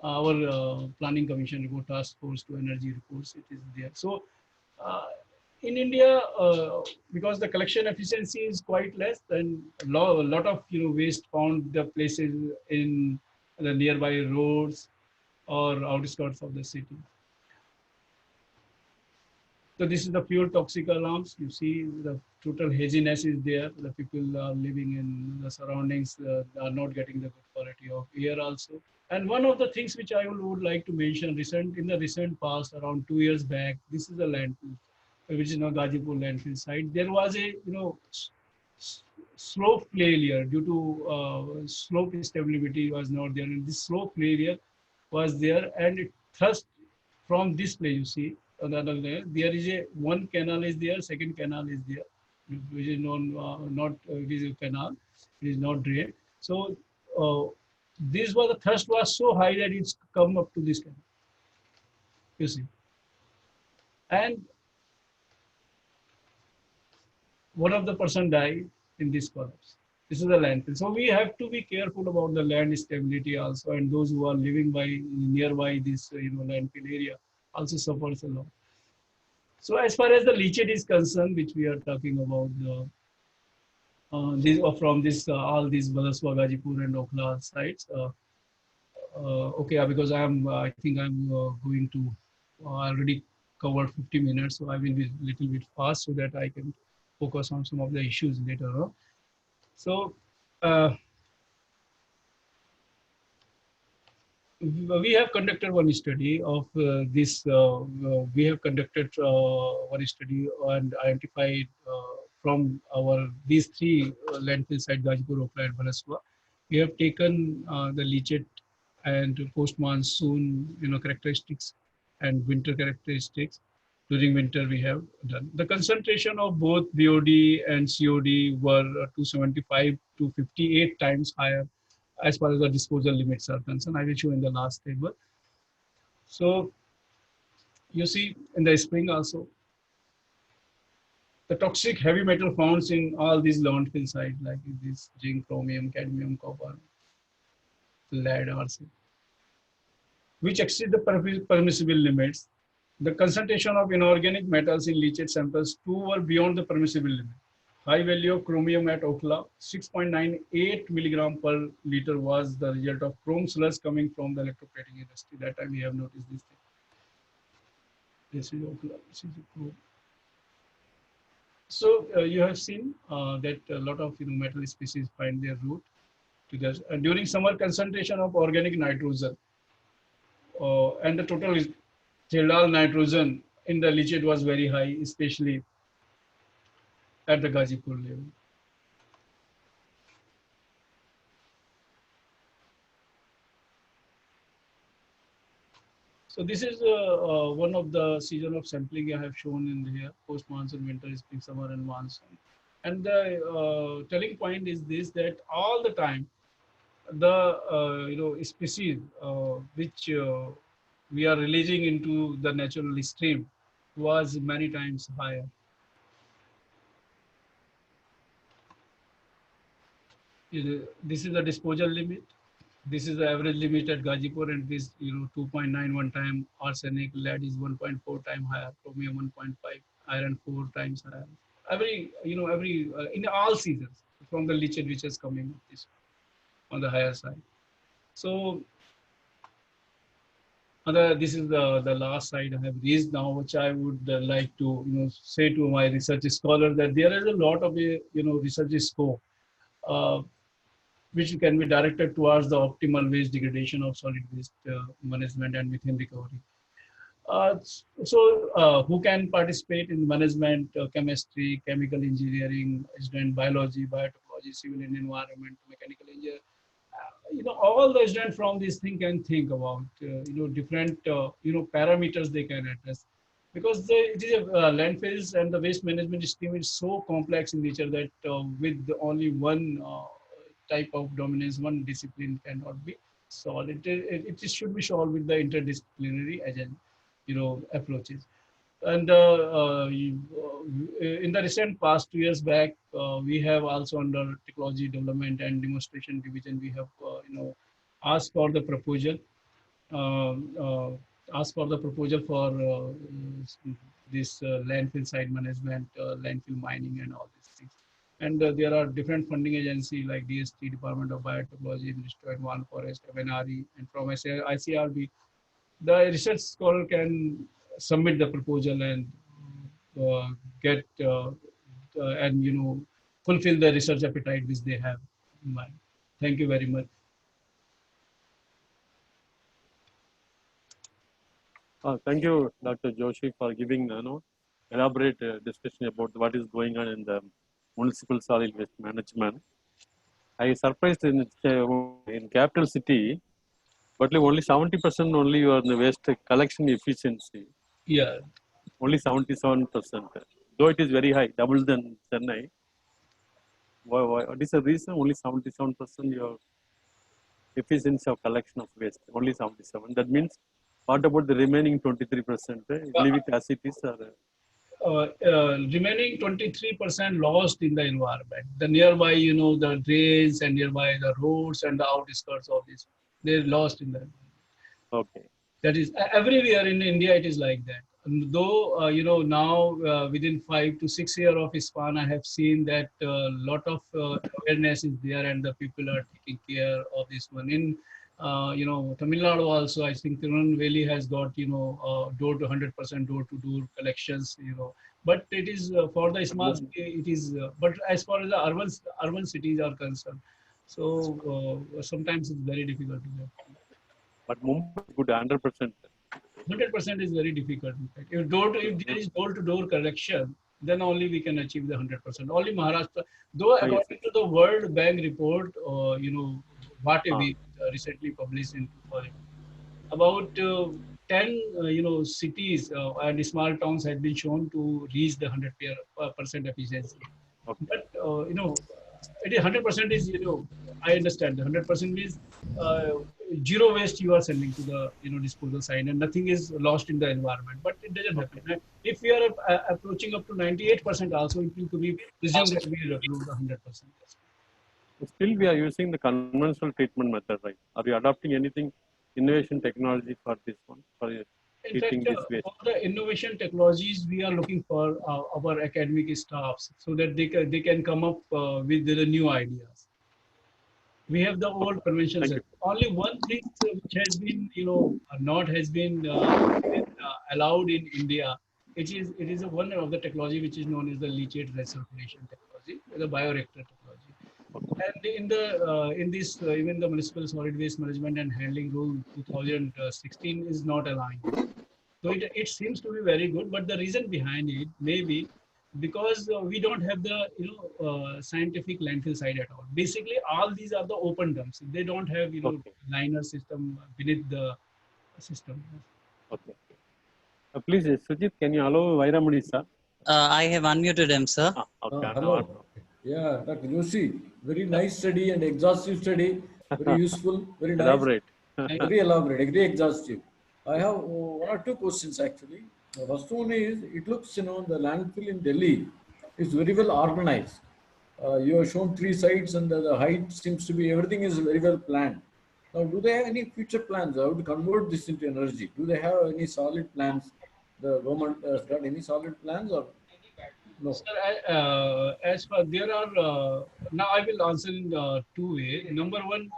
our planning commission report, task force to energy reports. It is there. So in India, because the collection efficiency is quite less, and a lot of waste found the places in the nearby roads or outskirts of the city. So this is the pure toxic alarms. You see the total haziness is there. The people are living in the surroundings are not getting the good quality of air also. And one of the things which I would like to mention in the recent past, around 2 years back, this is a landfill, which is Gazipur landfill site. There was a slope failure due to slope stability was not there, and this slope failure was there, and it thrust from this place. You see, there is one canal is there, second canal is there, which is it is a canal, it is not drain. So the thrust was so high that it's come up to this canal. You see, and one of the person died in this collapse. This is the landfill. So we have to be careful about the land stability also, and those who are living nearby this landfill area also suffers a lot. So as far as the leachate is concerned, which we are talking about, from this all these Bhalsava, Gazipur, and Okhla sites. Okay, because I think I'm going to already covered 50 minutes, so I will be a little bit fast so that I can focus on some of the issues later on. So we have conducted one study of this. We have conducted one study and identified from these three landfill sites, Gazipur, Okhla, and Bhalsava. We have taken the leachate and post-monsoon characteristics and winter characteristics. During winter, we have done. The concentration of both BOD and COD were 275 to 58 times higher as far as the disposal limits are concerned. I will show in the last table. So you see in the spring also, the toxic heavy metal found in all these landfill sites, like this zinc, chromium, cadmium, copper, lead, arsenic, which exceed the permissible limits. the concentration of inorganic metals in leachate samples too were beyond the permissible limit. High value of chromium at Okla, 6.98 milligram per liter was the result of chrome sludge coming from the electroplating industry. That time we have noticed this thing. This is Okla, this is chrome. So you have seen that a lot of metal species find their route to this. During summer, concentration of organic nitrogen and the total tellal nitrogen in the leachate was very high, especially at the Gazipur level. So this is one of the season of sampling I have shown in here: post monsoon, winter, spring, summer, and monsoon. And the telling point is this: that all the time, the species which we are releasing into the natural stream was many times higher. This is the disposal limit. This is the average limit at Gazipur, and this 2.91 time arsenic, lead is 1.4 time higher, chromium 1.5, iron 4 times higher. Every in all seasons from the leachate which is coming this on the higher side. So this is the last slide I have raised now, which I would like to say to my research scholar that there is a lot of research scope which can be directed towards the optimal waste degradation of solid waste management and methane recovery. So who can participate in management, chemistry, chemical engineering, student biology, biotechnology, civil and environment, mechanical engineering? All the students from this thing can think about different parameters they can address, because it is landfills and the waste management scheme is so complex in nature that with only one type of dominance, one discipline cannot be solved. It should be solved with the interdisciplinary approaches. And in the recent past 2 years back, we have also under technology development and demonstration division, we have asked for the proposal, for this landfill site management, landfill mining, and all these things. And there are different funding agencies like DST, Department of Biotechnology, Ministry of Environment, Forest, MNRE, and from ICRB, the research scholar can submit the proposal and get and fulfill the research appetite which they have in mind. Thank you very much. Thank you, Dr. Joshi, for giving elaborate discussion about what is going on in the municipal solid waste management. I surprised in capital city, but only 70% only you are in the waste collection efficiency. Yeah. Only 77%. Though it is very high, double than Chennai. What is the reason? Only 77% your efficiency of collection of waste. Only 77. That means, what about the remaining 23%? Leave it as it is, or remaining 23% lost in the environment. The nearby, the drains and nearby the roads and the outskirts of this, they're lost in that. Okay. That is everywhere in India. It is like that. And though now within 5 to 6 years of span, I have seen that a lot of awareness is there, and the people are taking care of this one. In Tamil Nadu also, I think Tirunelveli has got door to 100% door-to-door collections. But it is for the small city, it is. But as far as the urban cities are concerned, so sometimes it's very difficult to get. But Mumbai is good 100%. 100% is very difficult. In fact, if there is door-to-door collection, then only we can achieve the 100%. Only Maharashtra, though according to the World Bank report, what we recently published in 2000, about 10 cities and small towns had been shown to reach the 100% efficiency. Okay. But it is 100% is I understand the 100% means zero waste you are sending to the disposal site and nothing is lost in the environment. But it doesn't happen. If we are approaching up to 98% also, it will be presumed that we will upload the 100%. Still, we are using the conventional treatment method, right? Are you adopting anything, innovation technology for this one? In fact, treating this waste? for the innovation technologies, we are looking for our academic staffs so that they can come up with the new ideas. We have the old conventions. Thank you. Only one thing which has been, not has been allowed in India. It is one of the technology which is known as the leachate recirculation technology, the bioreactor technology. And in this even the municipal solid waste management and handling rule 2016 is not aligned. So it seems to be very good, but the reason behind it may be because we don't have the scientific landfill side at all. Basically, all these are the open dumps. They don't have Okay. liner system beneath the system. Okay. Please, Sujit, can you allow Vairamani, sir? I have unmuted him, sir. Okay. Hello. Yeah, Dr. Joshi, very nice study and exhaustive study, very useful, very nice, Elaborate. very elaborate, very exhaustive. I have one or two questions actually. The first one is, it looks, the landfill in Delhi is very well organized. You have shown 3 sites and the height seems to be, everything is very well planned. Now, do they have any future plans? How to convert this into energy? Do they have any solid plans? The government has got any solid plans or no? Sir, as far there are now I will answer in two ways. Number one,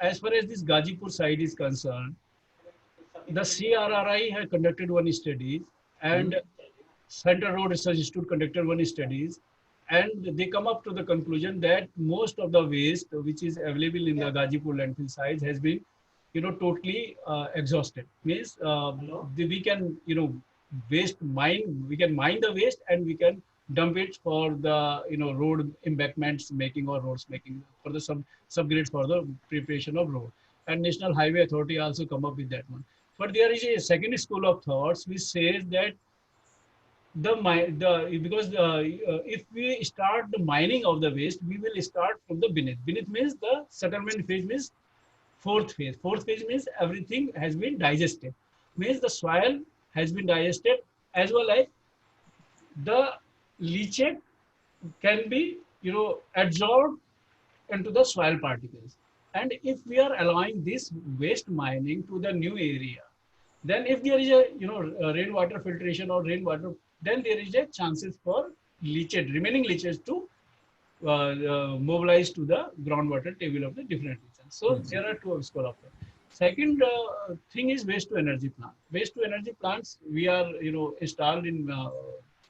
as far as this Gazipur side is concerned, the CRRI had conducted one study, and Center Road Research Institute conducted one studies, and they come up to the conclusion that most of the waste which is available in the Gazipur landfill sites has been, totally exhausted. Means we can, we can mine the waste and we can dump it for the, road embankments making or roads making for the subgrades for the preparation of road. And National Highway Authority also come up with that one. But there is a second school of thoughts which says that if we start the mining of the waste, we will start from the beneath. Beneath means the settlement phase means fourth phase. Fourth phase means everything has been digested. Means the soil has been digested as well as the leachate can be, absorbed into the soil particles. And if we are allowing this waste mining to the new area, then if there is a, rainwater filtration or rainwater, then there is a chances for leachate, remaining leachate to mobilize to the groundwater table of the different regions. So there are two schools of thought. Second thing is waste to energy plant. Waste to energy plants we are installed in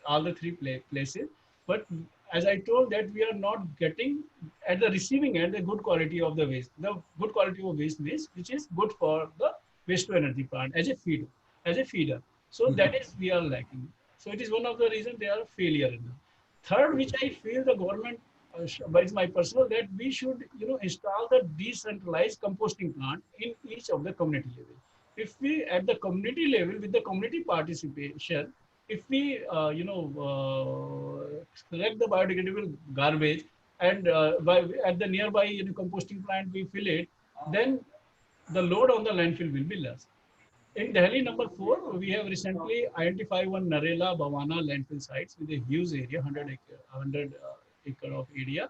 all the 3 places, but as I told that we are not getting at the receiving end the good quality of the waste. The good quality of waste which is good for the waste to energy plant as a feeder. So that is we are lacking. So it is one of the reasons they are failure. Third, which I feel the government, but it's my personal, that we should install the decentralized composting plant in each of the community level. If we at the community level with the community participation, if we collect the biodegradable garbage and at the nearby composting plant we fill it, then the load on the landfill will be less. In Delhi, number 4, we have recently identified one Narela Bhawana landfill sites with a huge area, 100 acre of area,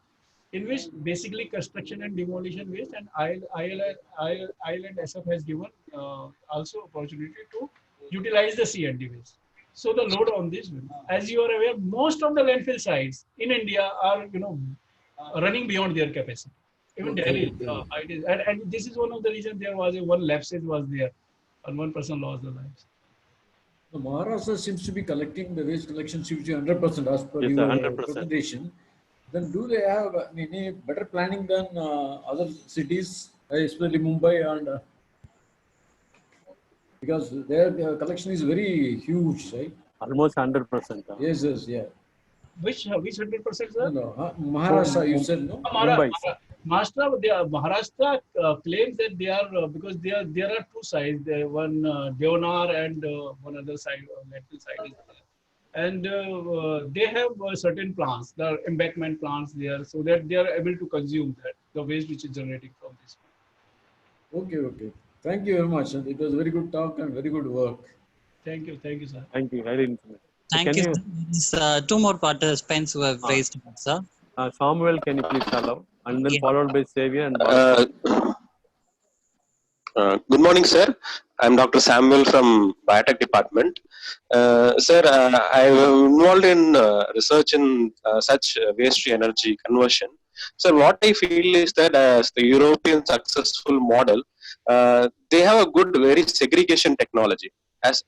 in which basically construction and demolition waste, and Island SF has given also opportunity to utilize the C&D waste. So the load on this, as you are aware, most of the landfill sites in India are running beyond their capacity. Even Delhi, and this is one of the reasons there was one lapses was there, and one person lost their lives. The Maharashtra seems to be collecting the waste collection seems to be 100% as per Yes, your 100%. presentation. Then do they have any better planning than other cities, especially Mumbai and because their collection is very huge, right? Almost 100%. Yes, yeah. Which 100%, sir? No, Maharashtra, you said no? Mumbai. Maharashtra claims that they are because there are 2 sides. One Deonar and one other side, landfill side is there, and they have certain plants, the embankment plants there, so that they are able to consume the waste which is generating from this. Okay. Thank you very much. And it was very good talk and very good work. Thank you, sir. Thank you. Very informative. Thank you. There is 2 more participants who have raised hands, sir. Samuel, can you please allow? and then Yeah. followed by Xavier and Good morning, sir. I'm Dr. Samuel from Biotech Department. Sir, I'm involved in research in such waste to energy conversion. So, what I feel is that as the European successful model, they have a good, very segregation technology. As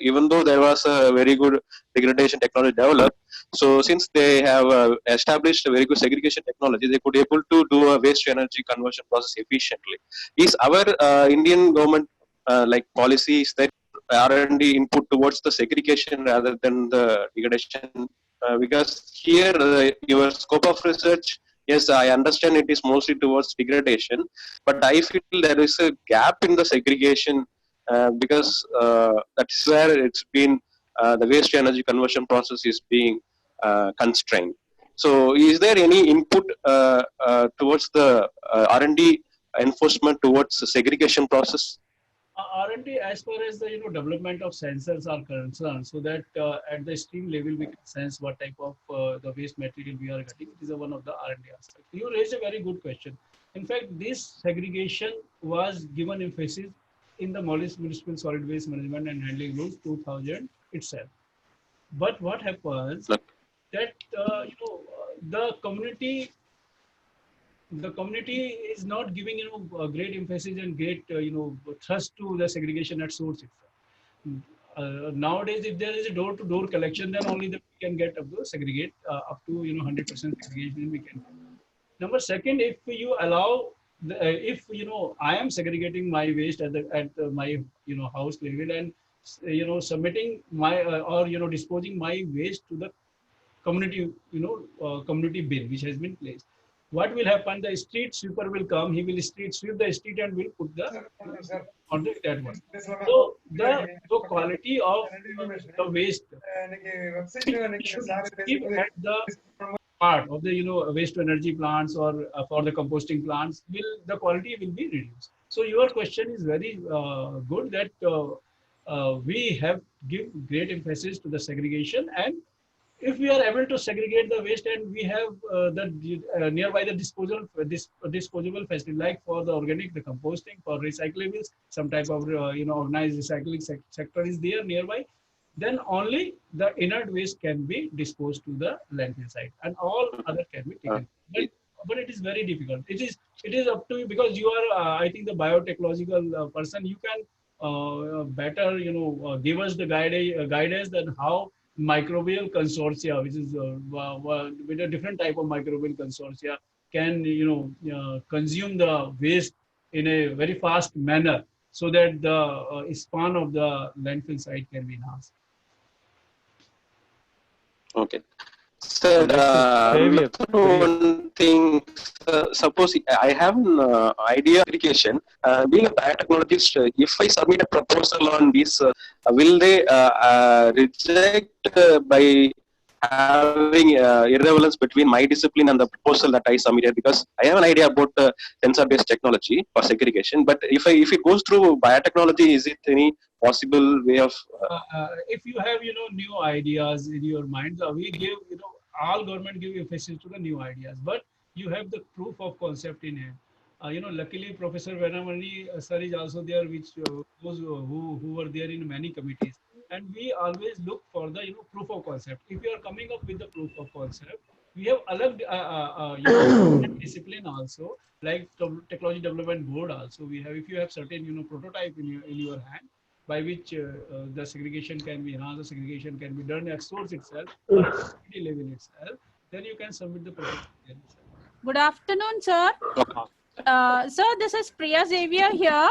even though there was a very good degradation technology developed, so since they have established a very good segregation technology, they could able to do a waste to energy conversion process efficiently. Is our Indian government like policy is that R&D input towards the segregation rather than the degradation? Because here your scope of research, yes, I understand it is mostly towards degradation, but I feel there is a gap in the segregation because that's where it's been the waste to energy conversion process is being constrained. So, is there any input towards the R&D enforcement towards the segregation process? R&D as far as the development of sensors are concerned, so that at the stream level we can sense what type of the waste material we are getting. It is one of the R&D aspects. You raised a very good question. In fact, this segregation was given emphasis in the Municipal Solid Waste Management and Handling Rules 2000 itself. But what happens that the community is not giving great emphasis and great thrust to the segregation at source itself. Nowadays, if there is a door-to-door collection, then only we can get up to segregate up to 100% segregation we can. Number second, if you allow if I am segregating my waste at my house level and submitting my or disposing my waste to the community community bin which has been placed, what will happen? The street sweeper will come. He will street sweep the street and will put the on that one. So the quality of the waste should keep at the part of the waste to energy plants or for the composting plants, the quality will be reduced. So your question is very good that we have give great emphasis to the segregation, and if we are able to segregate the waste and we have the nearby the disposable facility, like for the organic, the composting, for recyclables, some type of organized recycling sector is there nearby, then only the inert waste can be disposed to the landfill site, and all other can be taken. But it is very difficult. It is up to you, because you are I think the biotechnological person. You can better give us the guidance that how microbial consortia, which is with a different type of microbial consortia, can consume the waste in a very fast manner, so that the span of the landfill site can be enhanced. Okay. Sir, one thing, suppose I have an idea of irrigation. Being a biotechnologist, if I submit a proposal on this, will they reject by having irrelevance between my discipline and the proposal that I submitted? Because I have an idea about sensor-based technology for segregation, but if it goes through biotechnology, is it any possible way of? If you have new ideas in your mind, we give all government give emphasis to the new ideas, but you have the proof of concept in hand. Luckily, Professor Venamani sir is also there, which those who were there in many committees, and we always look for the proof of concept. If you are coming up with the proof of concept, we have discipline also, like technology development board also. We have, if you have certain prototype in your hand, by which the segregation can be enhanced, the segregation can be done at source itself or at community level itself, then you can submit the proposal. Good afternoon, sir. Sir, this is Priya Xavier here.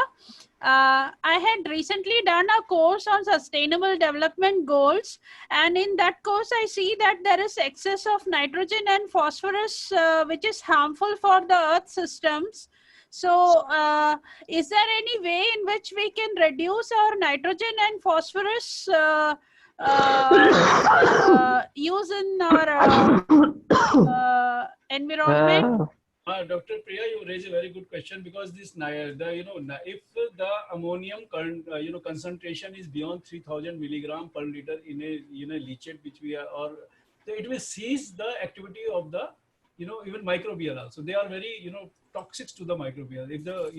I had recently done a course on sustainable development goals, and in that course I see that there is excess of nitrogen and phosphorus which is harmful for the earth systems. So is there any way in which we can reduce our nitrogen and phosphorus use in our environment? Dr. Priya, you raise a very good question, because this if the ammonium concentration is beyond 3000 milligram per liter in a leachate which we are, or so it will cease the activity of the even microbial also. They are very, toxic to the microbial if the,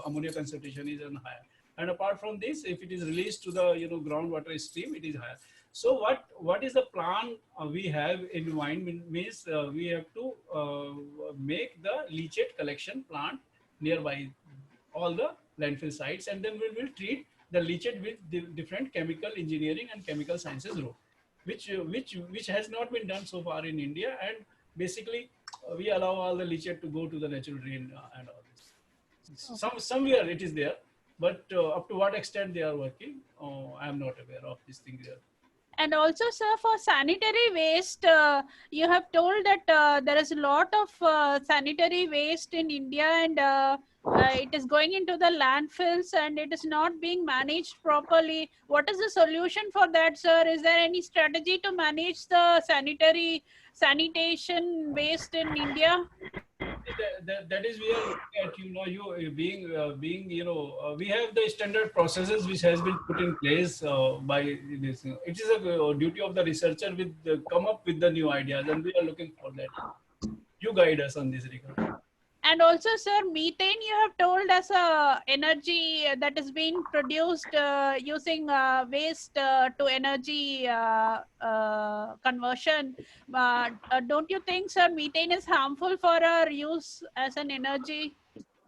ammonia concentration is higher. And apart from this, if it is released to the, groundwater stream, it is higher. So what is the plan we have in mind means we have to make the leachate collection plant nearby all the landfill sites, and then we will treat the leachate with different chemical engineering and chemical sciences route, which has not been done so far in India. And basically we allow all the leachate to go to the natural drain and all this. Somewhere it is there, but up to what extent they are working, I am not aware of this thing there. And also, sir, for sanitary waste, you have told that there is a lot of sanitary waste in India, and it is going into the landfills and it is not being managed properly. What is the solution for that, sir? Is there any strategy to manage the sanitation waste in India? That is we are looking at, you being we have the standard processes which has been put in place by this. It is a duty of the researcher with come up with the new ideas, and we are looking for that. You guide us on this regard. And also, sir, methane you have told as a energy that is being produced using waste to energy conversion. Don't you think, sir, methane is harmful for our use as an energy?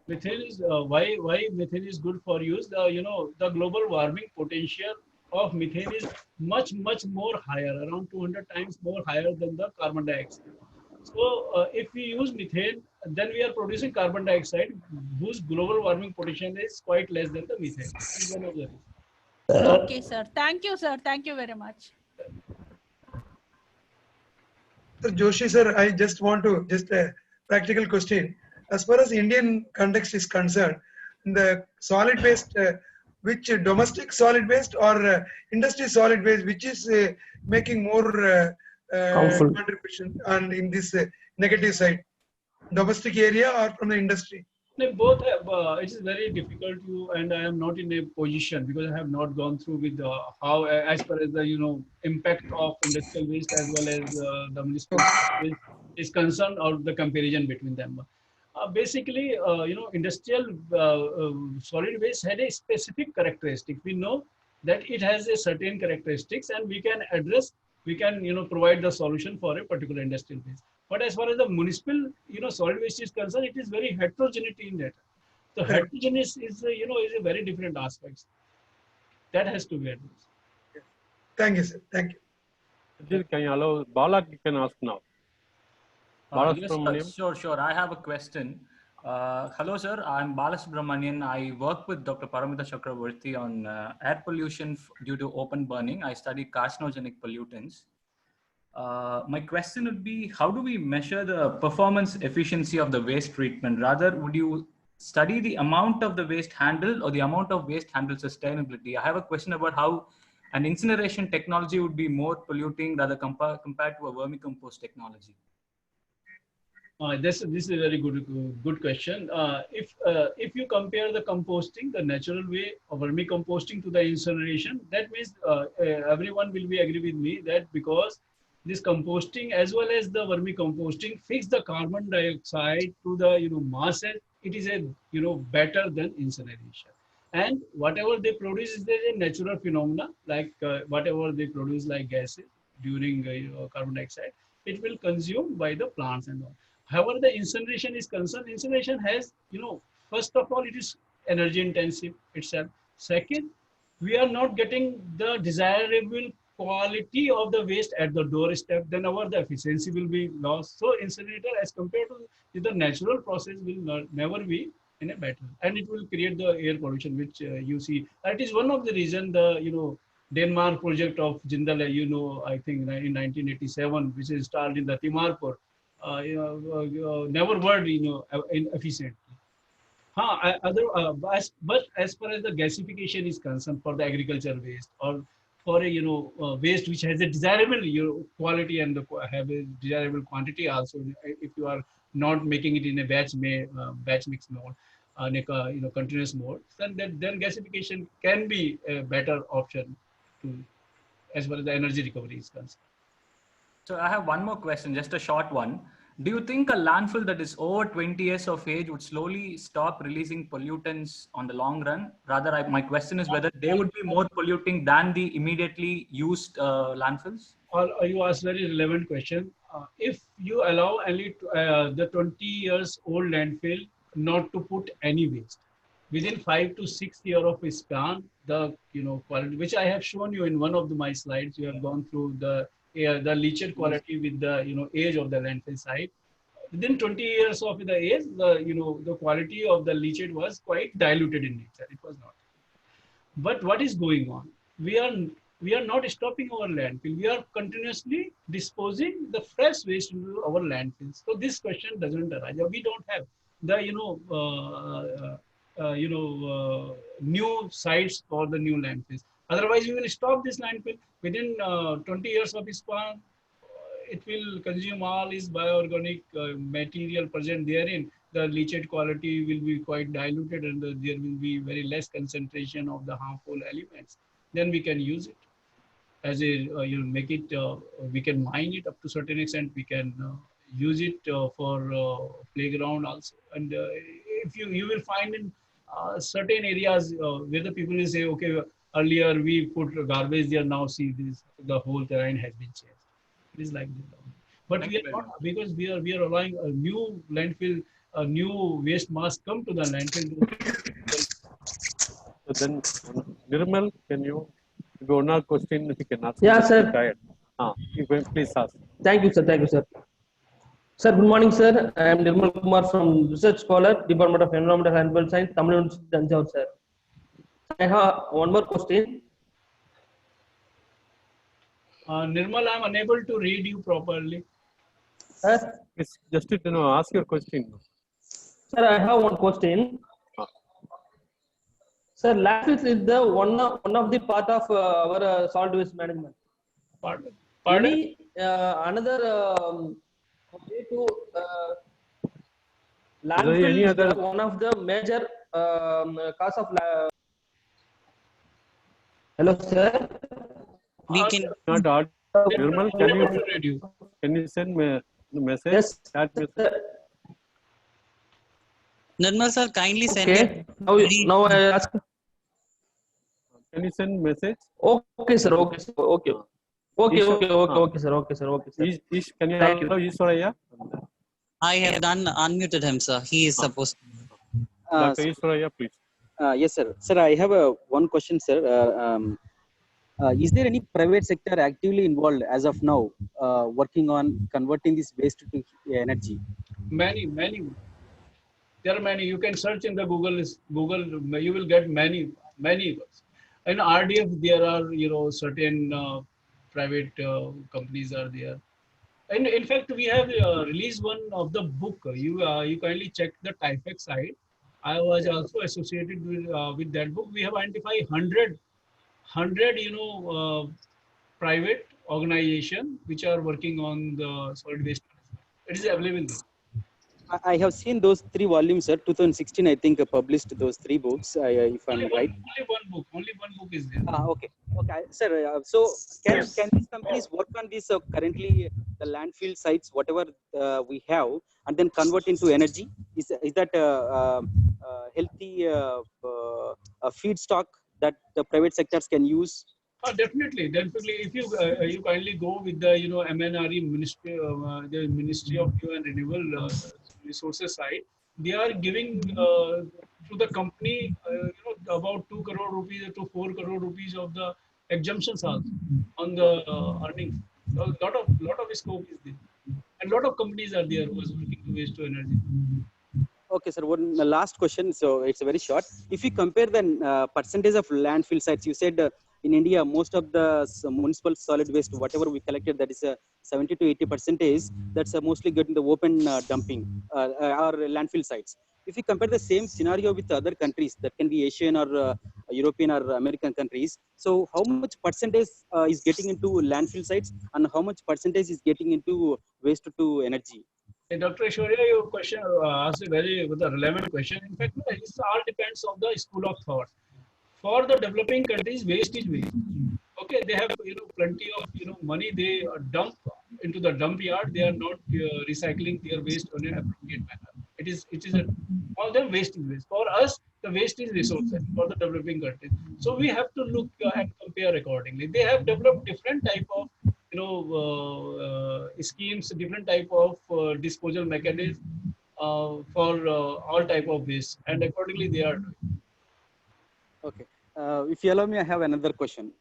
Methane is why methane is good for use. The global warming potential of methane is much more higher, around 200 times more higher than the carbon dioxide. So if we use methane, then we are producing carbon dioxide, whose global warming potential is quite less than the methane. Okay, sir. Thank you, sir. Thank you very much. Sir Joshi, sir, I just want to a practical question. As far as Indian context is concerned, the solid waste, which domestic solid waste or industry solid waste, which is making more contribution and in this negative side, domestic area or from the industry? They both have, it is very difficult to, and I am not in a position because I have not gone through with how, as far as the, impact of industrial waste as well as the municipal waste is concerned, or the comparison between them. Basically, industrial solid waste had a specific characteristic. We know that it has a certain characteristics, and we can address, provide the solution for a particular industrial waste. But as far as the municipal, solid waste is concerned, it is very heterogeneity in that. So heterogeneous is, is a very different aspect. That has to be addressed. Thank you, sir. Thank you. Can you allow Balak? You can ask now. Yes, sure. I have a question. Hello, sir. I'm Balasubramanian. I work with Dr. Paramita Chakravarti on air pollution due to open burning. I study carcinogenic pollutants. My question would be, how do we measure the performance efficiency of the waste treatment? Rather, would you study the amount of the waste handled or the amount of waste handled sustainability? I have a question about how an incineration technology would be more polluting rather compared to a vermicompost technology. This is a very good question. If you compare the composting, the natural way of vermicomposting to the incineration, that means everyone will be agree with me that because this composting as well as the vermicomposting fix the carbon dioxide to the masses, it is a better than incineration. And whatever they produce is a natural phenomena, like whatever they produce like gases during carbon dioxide, it will consume by the plants and all. However, the incineration is concerned, incineration has, first of all, it is energy intensive itself. Second, we are not getting the desirable quality of the waste at the doorstep, then the efficiency will be lost. So incinerator as compared to the natural process will never be in a better, and it will create the air pollution, which you see. That is one of the reason the, Denmark project of Jindal, I think in 1987, which is installed in the Timarpur, never worked, inefficiently. But as far as the gasification is concerned for the agriculture waste or for a waste which has a desirable quality and have a desirable quantity also, if you are not making it in a batch mix mode, continuous mode, then gasification can be a better option to, as far as the energy recovery is concerned. So I have one more question, just a short one. Do you think a landfill that is over 20 years of age would slowly stop releasing pollutants on the long run? Rather, my question is whether they would be more polluting than the immediately used landfills? You asked very relevant question. If you allow only the 20 years old landfill not to put any waste, within 5 to 6 years of its span, the quality, which I have shown you in one of my slides, you have gone through the leachate quality with the age of the landfill site. Within 20 years of the age, the quality of the leachate was quite diluted in nature. It was not. But what is going on? We are not stopping our landfill. We are continuously disposing the fresh waste into our landfills. So this question doesn't arise. We don't have the new sites for the new landfills. Otherwise, we will stop this landfill within 20 years of its span. It will consume all its bioorganic material present therein. The leachate quality will be quite diluted, and there will be very less concentration of the harmful elements. Then we can use it as a make it. We can mine it up to certain extent. We can use it for playground also. And if you will find in certain areas where the people will say, okay, earlier we put garbage there, now see this, the whole terrain has been changed. It is like that. But we are not, because we are allowing a new landfill, a new waste mass come to the landfill. So then, Nirmal, can you, if you want a question, if you can ask. Yeah, sir. You can please ask. Thank you, sir. Thank you, sir. Sir, good morning, sir. I am Nirmal Kumar from Research Scholar, Department of Environmental and Animal Science, Tamil University, Tanjore, sir. I have one more question. Nirmal, I am unable to read you properly. Sir? It's just to ask your question. Sir, I have one question. Sir, landfills is the one of the part of our solid waste management. Pardon? Any another way to landfill any other one of the major cause of hello, sir. We can. Not odd. Nirmal, can you send me the message? Yes. Nirmal sir, kindly send Okay. it. Now I ask. Can you send message? Okay, sir. Okay, sir. Okay. Okay, sir. Okay, sir. Ish, can you Thank allow Ishwaraya? I have unmuted him, sir. He is supposed to. Dr. Ishwaraya, please. Yes, sir. Sir, I have one question, sir. Is there any private sector actively involved as of now, working on converting this waste to energy? Many. There are many. You can search in the Google. You will get many. In RDF, there are certain private companies are there. And in fact, we have released one of the book. You kindly check the TIFEX site. I was also associated with that book. We have identified 100 private organization which are working on the solid waste management. It is available there. I have seen those 3 volumes, sir. 2016, I think, published those 3 books, if I'm right. Only one book is there. Okay, sir. So can these companies work on this currently the landfill sites, whatever we have, and then convert into energy? Is that healthy feedstock that the private sectors can use? Definitely. If you kindly go with the MNRE Ministry, the Ministry of New and Renewable Resources side, they are giving to the company about 2 crore rupees to 4 crore rupees of the exemptions also on the earnings. So lot of scope is there, and lot of companies are there who are working to waste to energy. Okay, sir. One last question. So it's very short. If you compare the percentage of landfill sites, you said in India, most of the municipal solid waste, whatever we collected, that is 70 to 80%. That's mostly getting the open dumping or landfill sites. If you compare the same scenario with other countries, that can be Asian or European or American countries, so how much percentage is getting into landfill sites, and how much percentage is getting into waste to energy? Hey, Dr. Aishwarya, your question asked a very relevant question. In fact, it all depends on the school of thought. For the developing countries, waste is waste. Okay, they have plenty of money. They dump into the dump yard. They are not recycling their waste on an appropriate manner. It is all them wasting waste. For us, the waste is resources for the developing countries. So we have to look and compare accordingly. They have developed different type of schemes, different type of disposal mechanisms for all type of waste, and accordingly they are doing. Okay. If you allow me, I have another question.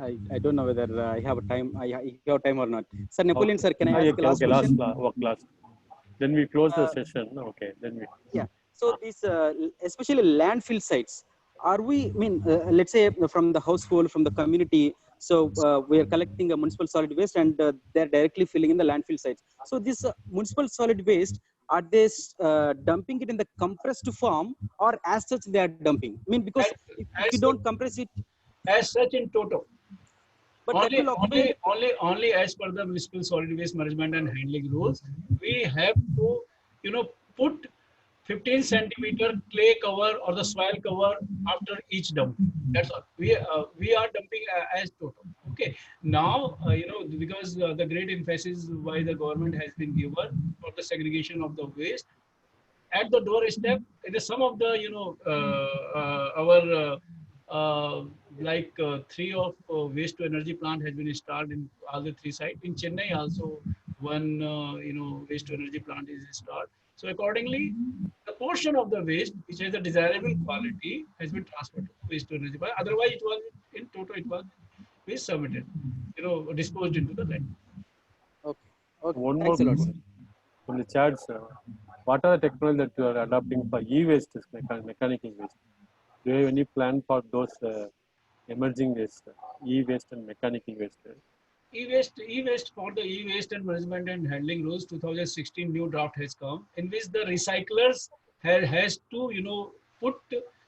I don't know whether I have time. I have time or not. Sir Napoleon, sir, can I ask the last question? Last. Then we close the Uh, session. Okay. Then we. Yeah. So these, especially landfill sites, are we? I mean, let's say from the household, from the community. So we are collecting a municipal solid waste, and they're directly filling in the landfill sites. So this municipal solid waste, are they dumping it in the compressed form, or as such they are dumping? I mean, because if you don't compress it, as such in total. But that will occupy only as per the municipal solid waste management and handling rules, we have to, put 15 centimeter clay cover or the soil cover after each dump. That's all. We are dumping as total. Okay. Now, because the great emphasis why the government has been given for the segregation of the waste, at the doorstep, it is some of the, our three of waste to energy plant has been installed in all the three sites. In Chennai also one, waste to energy plant is installed. So accordingly, the portion of the waste which has a desirable quality has been transferred to waste to energy plant. Otherwise, it was in total it was waste submitted, disposed into the land. Okay. Okay. One Thanks more a lot, question from the chat, sir. What are the technology that you are adopting for e-waste, mechanical waste? Do you have any plan for those emerging waste, e-waste and mechanical waste? E-waste for the e-waste and management and handling rules 2016 new draft has come, in which the recyclers has to put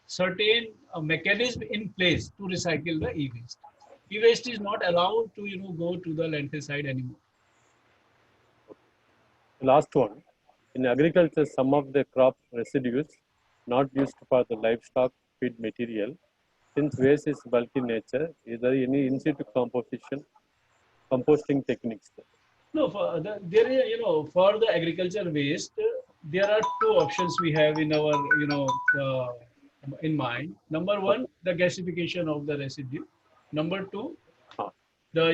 certain mechanism in place to recycle the e-waste. E-waste is not allowed to go to the landfill side anymore. The last one, in agriculture, some of the crop residues not used for the livestock feed material. Since waste is bulky in nature, is there any in situ composting techniques? No, there is, for the agriculture waste, there are two options we have in our, in mind. Number one, the gasification of the residue. Number two, the,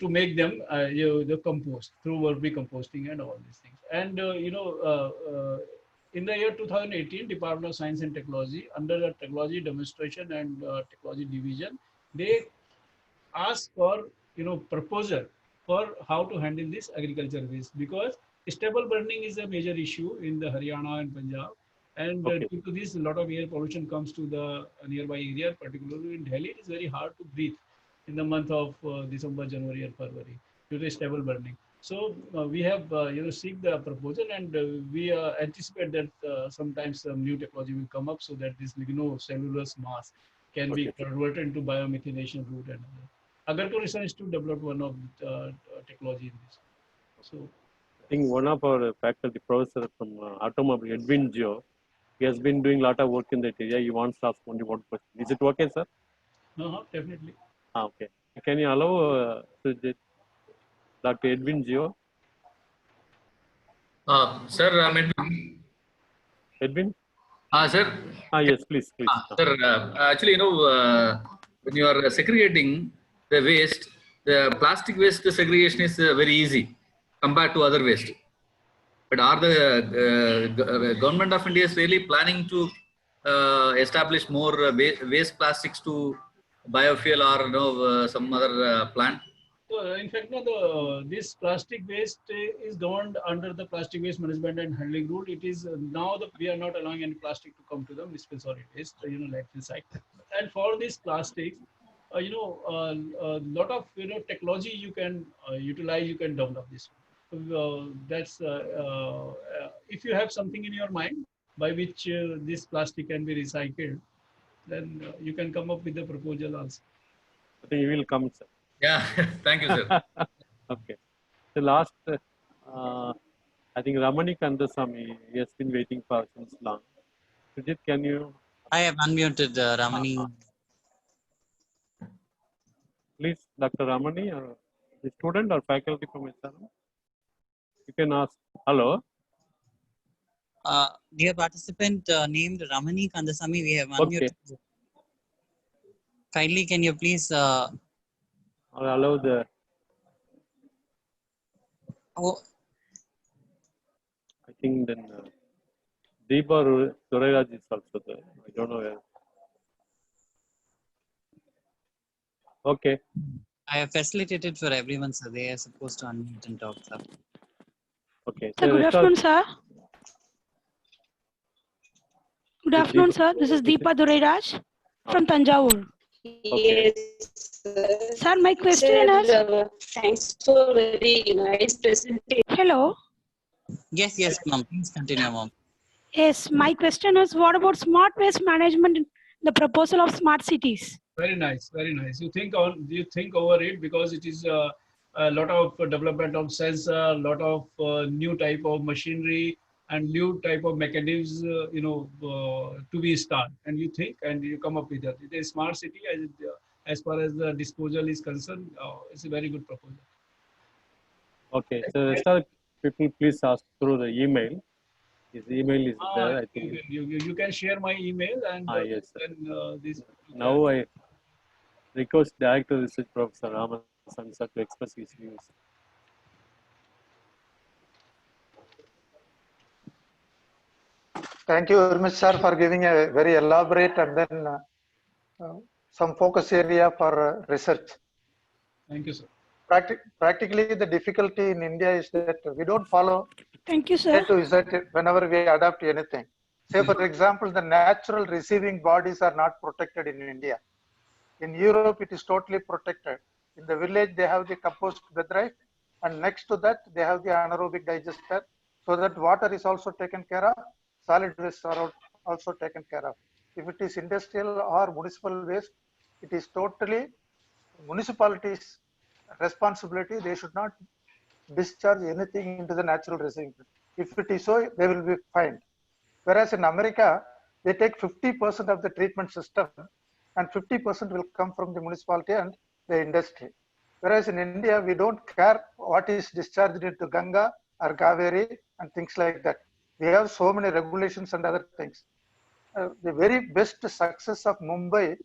to make them, the compost through vermicomposting and all these things. And, in the year 2018, Department of Science and Technology, under the Technology Demonstration and Technology Division, they asked for, proposal for how to handle this agriculture waste, because stubble burning is a major issue in the Haryana and Punjab, and due to this, a lot of air pollution comes to the nearby area, particularly in Delhi. It is very hard to breathe in the month of December, January, and February due to stubble burning. So we have seek the proposal, and we anticipate that sometimes some new technology will come up so that this lignocellulose mass can be converted into biomethanation route and other. Agartala Research to develop one of the technology in this. So I think one of our faculty professor from automobile, Edwin Gio, he has been doing a lot of work in that area. He wants to ask only one question. Is it okay, sir? Definitely. Okay. Can you allow Dr. Edwin Gio? Sir, Edwin. Edwin? Sir. Yes, please. Sir, actually, when you are segregating the waste, the plastic waste segregation is very easy compared to other waste. But are the government of India is really planning to establish more waste plastics to biofuel or some other plant? So in fact, this plastic waste is governed under the plastic waste management and handling rule. It is now that we are not allowing any plastic to come to the municipal solid waste, landfill site. And for this plastic, a lot of technology you can utilize, you can develop this. That's if you have something in your mind by which this plastic can be recycled, then you can come up with the proposal also. I think you will come, sir. Yeah, thank you, sir. Okay. The last, I think Ramani Kandasamy, he has been waiting for since long. Sujit, can you? I have unmuted Ramani. Please, Dr. Ramani, or the student or faculty from SRM? You can ask. Hello. Dear participant named Ramani Kandasamy, we have Okay. unmuted. Kindly, can you please? I'll allow the. Oh, I think then Deepa Duraraj is also there. I don't know where. Okay. I have facilitated for everyone, so they are supposed to unmute and talk. Sir. Okay. Sir, good afternoon, sir. Good afternoon, sir. This is Deepa Duraraj from Tanjavur. Okay. Yes, sir, my question is. Thanks for very nice presentation. Hello. Yes, ma'am. Please continue, ma'am. Yes, my question is, what about smart waste management in the proposal of smart cities? Very nice, very nice. You think over it, because it is a lot of development of sensor, a lot of new type of machinery and new type of mechanisms, to be started. And you think and you come up with that. It is smart city as far as the disposal is concerned. It's a very good proposal. Okay. So start people please ask through the email. His email is there. I think. You can share my email and yes, then this. Now I request Director Research Professor Ramasan sir to express his views. Thank you very much, sir, for giving a very elaborate and then some focus area for research. Thank you, sir. Practically, the difficulty in India is that we don't follow Thank you, sir. A to Z whenever we adapt anything. Say, for example, the natural receiving bodies are not protected in India. In Europe, it is totally protected. In the village, they have the compost bedrive, and next to that, they have the anaerobic digester, so that water is also taken care of, solid waste are also taken care of. If it is industrial or municipal waste, it is totally municipalities' responsibility. They should not discharge anything into the natural receiving. If it is so, they will be fined. Whereas in America, they take 50% of the treatment system and 50% will come from the municipality and the industry. Whereas in India, we don't care what is discharged into Ganga or Kaveri and things like that. We have so many regulations and other things. The very best success of Mumbai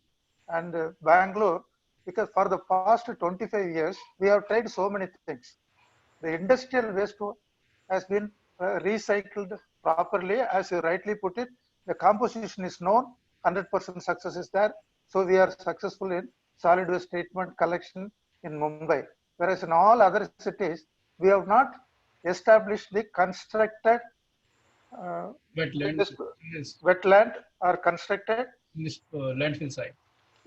and Bangalore, because for the past 25 years, we have tried so many things. The industrial waste has been recycled properly, as you rightly put it. The composition is known, 100% success is there. So we are successful in solid waste treatment collection in Mumbai. Whereas in all other cities, we have not established the constructed wetland or constructed landfill site.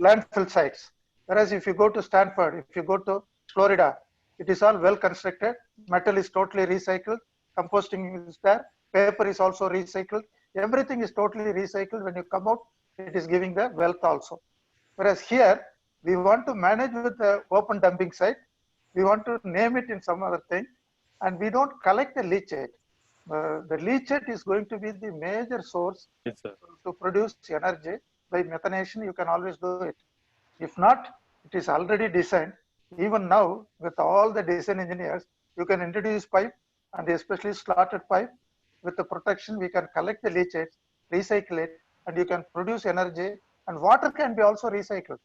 Landfill sites. Whereas if you go to Stanford, if you go to Florida, it is all well constructed. Metal is totally recycled. Composting is there. Paper is also recycled. Everything is totally recycled. When you come out, it is giving the wealth also. Whereas here, we want to manage with the open dumping site. We want to name it in some other thing. And we don't collect the leachate. The leachate is going to be the major source to produce energy. By methanation, you can always do it. If not, it is already designed. Even now, with all the design engineers, you can introduce pipe and especially slotted pipe. With the protection, we can collect the leachate, recycle it, and you can produce energy. And water can be also recycled.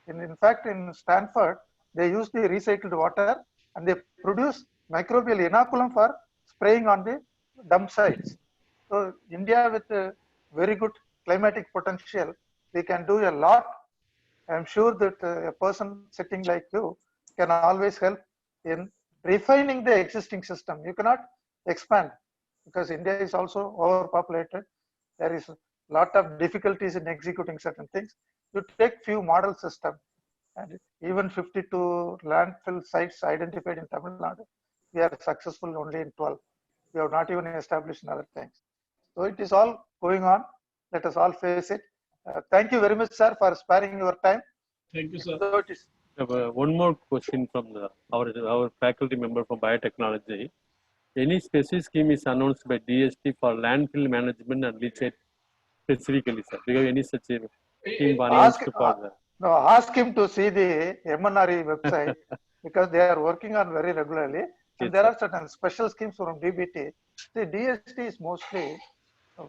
In fact, in Stanford, they use the recycled water and they produce microbial inoculum for spraying on the dump sites. So India, with a very good climatic potential, we can do a lot. I'm sure that a person sitting like you can always help in refining the existing system. You cannot expand because India is also overpopulated. There is a lot of difficulties in executing certain things. You take few model systems, and even 52 landfill sites identified in Tamil Nadu, we are successful only in 12. We have not even established other things. So it is all going on. Let us all face it. Thank you very much, sir, for sparing your time. Thank you, sir. So it is. One more question from our faculty member from biotechnology. Any specific scheme is announced by DST for landfill management and leachate specifically, sir? Do you have any such scheme announced for that? No, ask him to see the MNRE website because they are working on very regularly. And Yes, there sir. are certain special schemes from DBT. The DST is mostly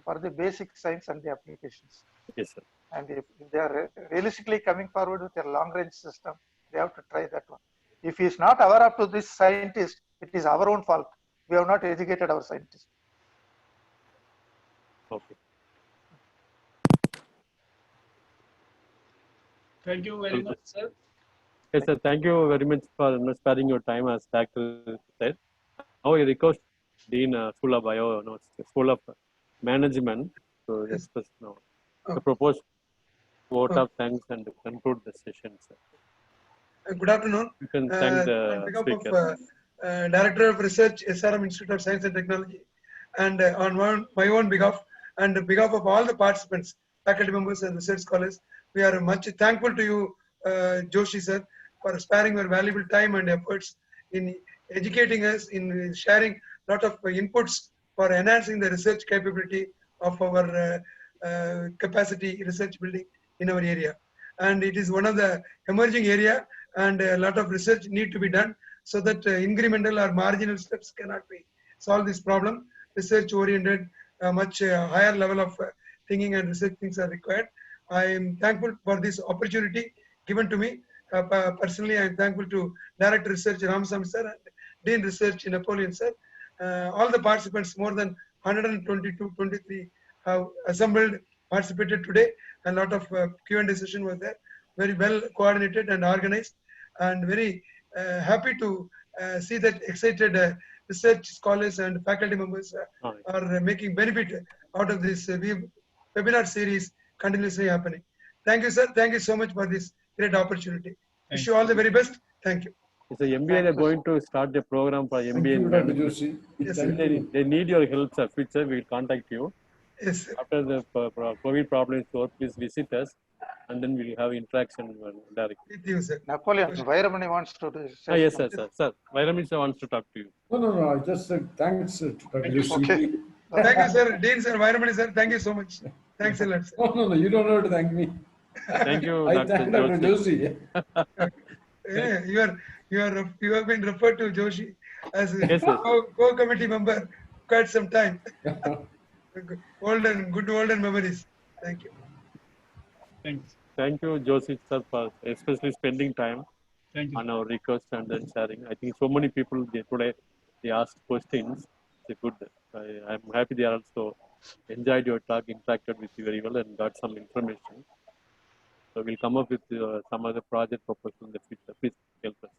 for the basic science and the applications. Yes, sir. And if they are realistically coming forward with a long range system, they have to try that one. If he is not aware up to this scientist, it is our own fault. We have not educated our scientists. Okay. Thank you very much, sir. Yes, sir. Thank you very much for sparing your time, as Dr. said. Now I request Dean School of Bio, no, School of Management to express now to propose vote of thanks and conclude the session, sir. Good afternoon. You can thank On the behalf speaker. of Director of Research, SRM Institute of Science and Technology, and on my own behalf and on behalf of all the participants, faculty members and research scholars, we are much thankful to you, Joshi sir, for sparing your valuable time and efforts in educating us, in sharing a lot of inputs for enhancing the research capability of our capacity research building in our area. And it is one of the emerging area, and a lot of research need to be done so that incremental or marginal steps cannot be solve this problem. Research oriented, much higher level of thinking and research things are required. I am thankful for this opportunity given to me. Personally, I am thankful to Director Research Ramasamy sir and Dean Research Napoleon sir. All the participants, more than 122-23 have assembled, participated today, and a lot of Q&A session was there. Very well coordinated and organized, and very happy to see that excited research scholars and faculty members are making benefit out of this webinar series continuously happening. Thank you, sir. Thank you so much for this great opportunity. Wish you all the very best. Thank you. So MBA, they're going to start the program for MBA in Dr. management. Joshi. Yes, Thank sir. you. They need your help, sir. Future, we will contact you. Yes, sir. After the COVID problem is over, please visit us, and then we'll have interaction directly. With you, sir. Napoleon, Vairamani wants to do. Yes, sir, sir. Sir, Vairami sir wants to talk to you. No. I just said thanks to Dr. Joshi. Okay. Thank you, sir. Dean, sir. Vairamani, sir. Thank you so much. Thanks a lot, sir. No. You don't have to thank me. Thank you, I Dr. thank Dr. Joshi. Yeah, you have been referred to Joshi as a Yes, sir. co-committee member quite some time. Good olden memories. Thank you. Thanks. Thank you, Joshi sir, for especially spending time Thank you. on our request and then sharing. I think so many people today they asked questions. It's a good. I'm happy they also enjoyed your talk, interacted with you very well, and got some information. So we'll come up with some other project proposal in the future. Please help us.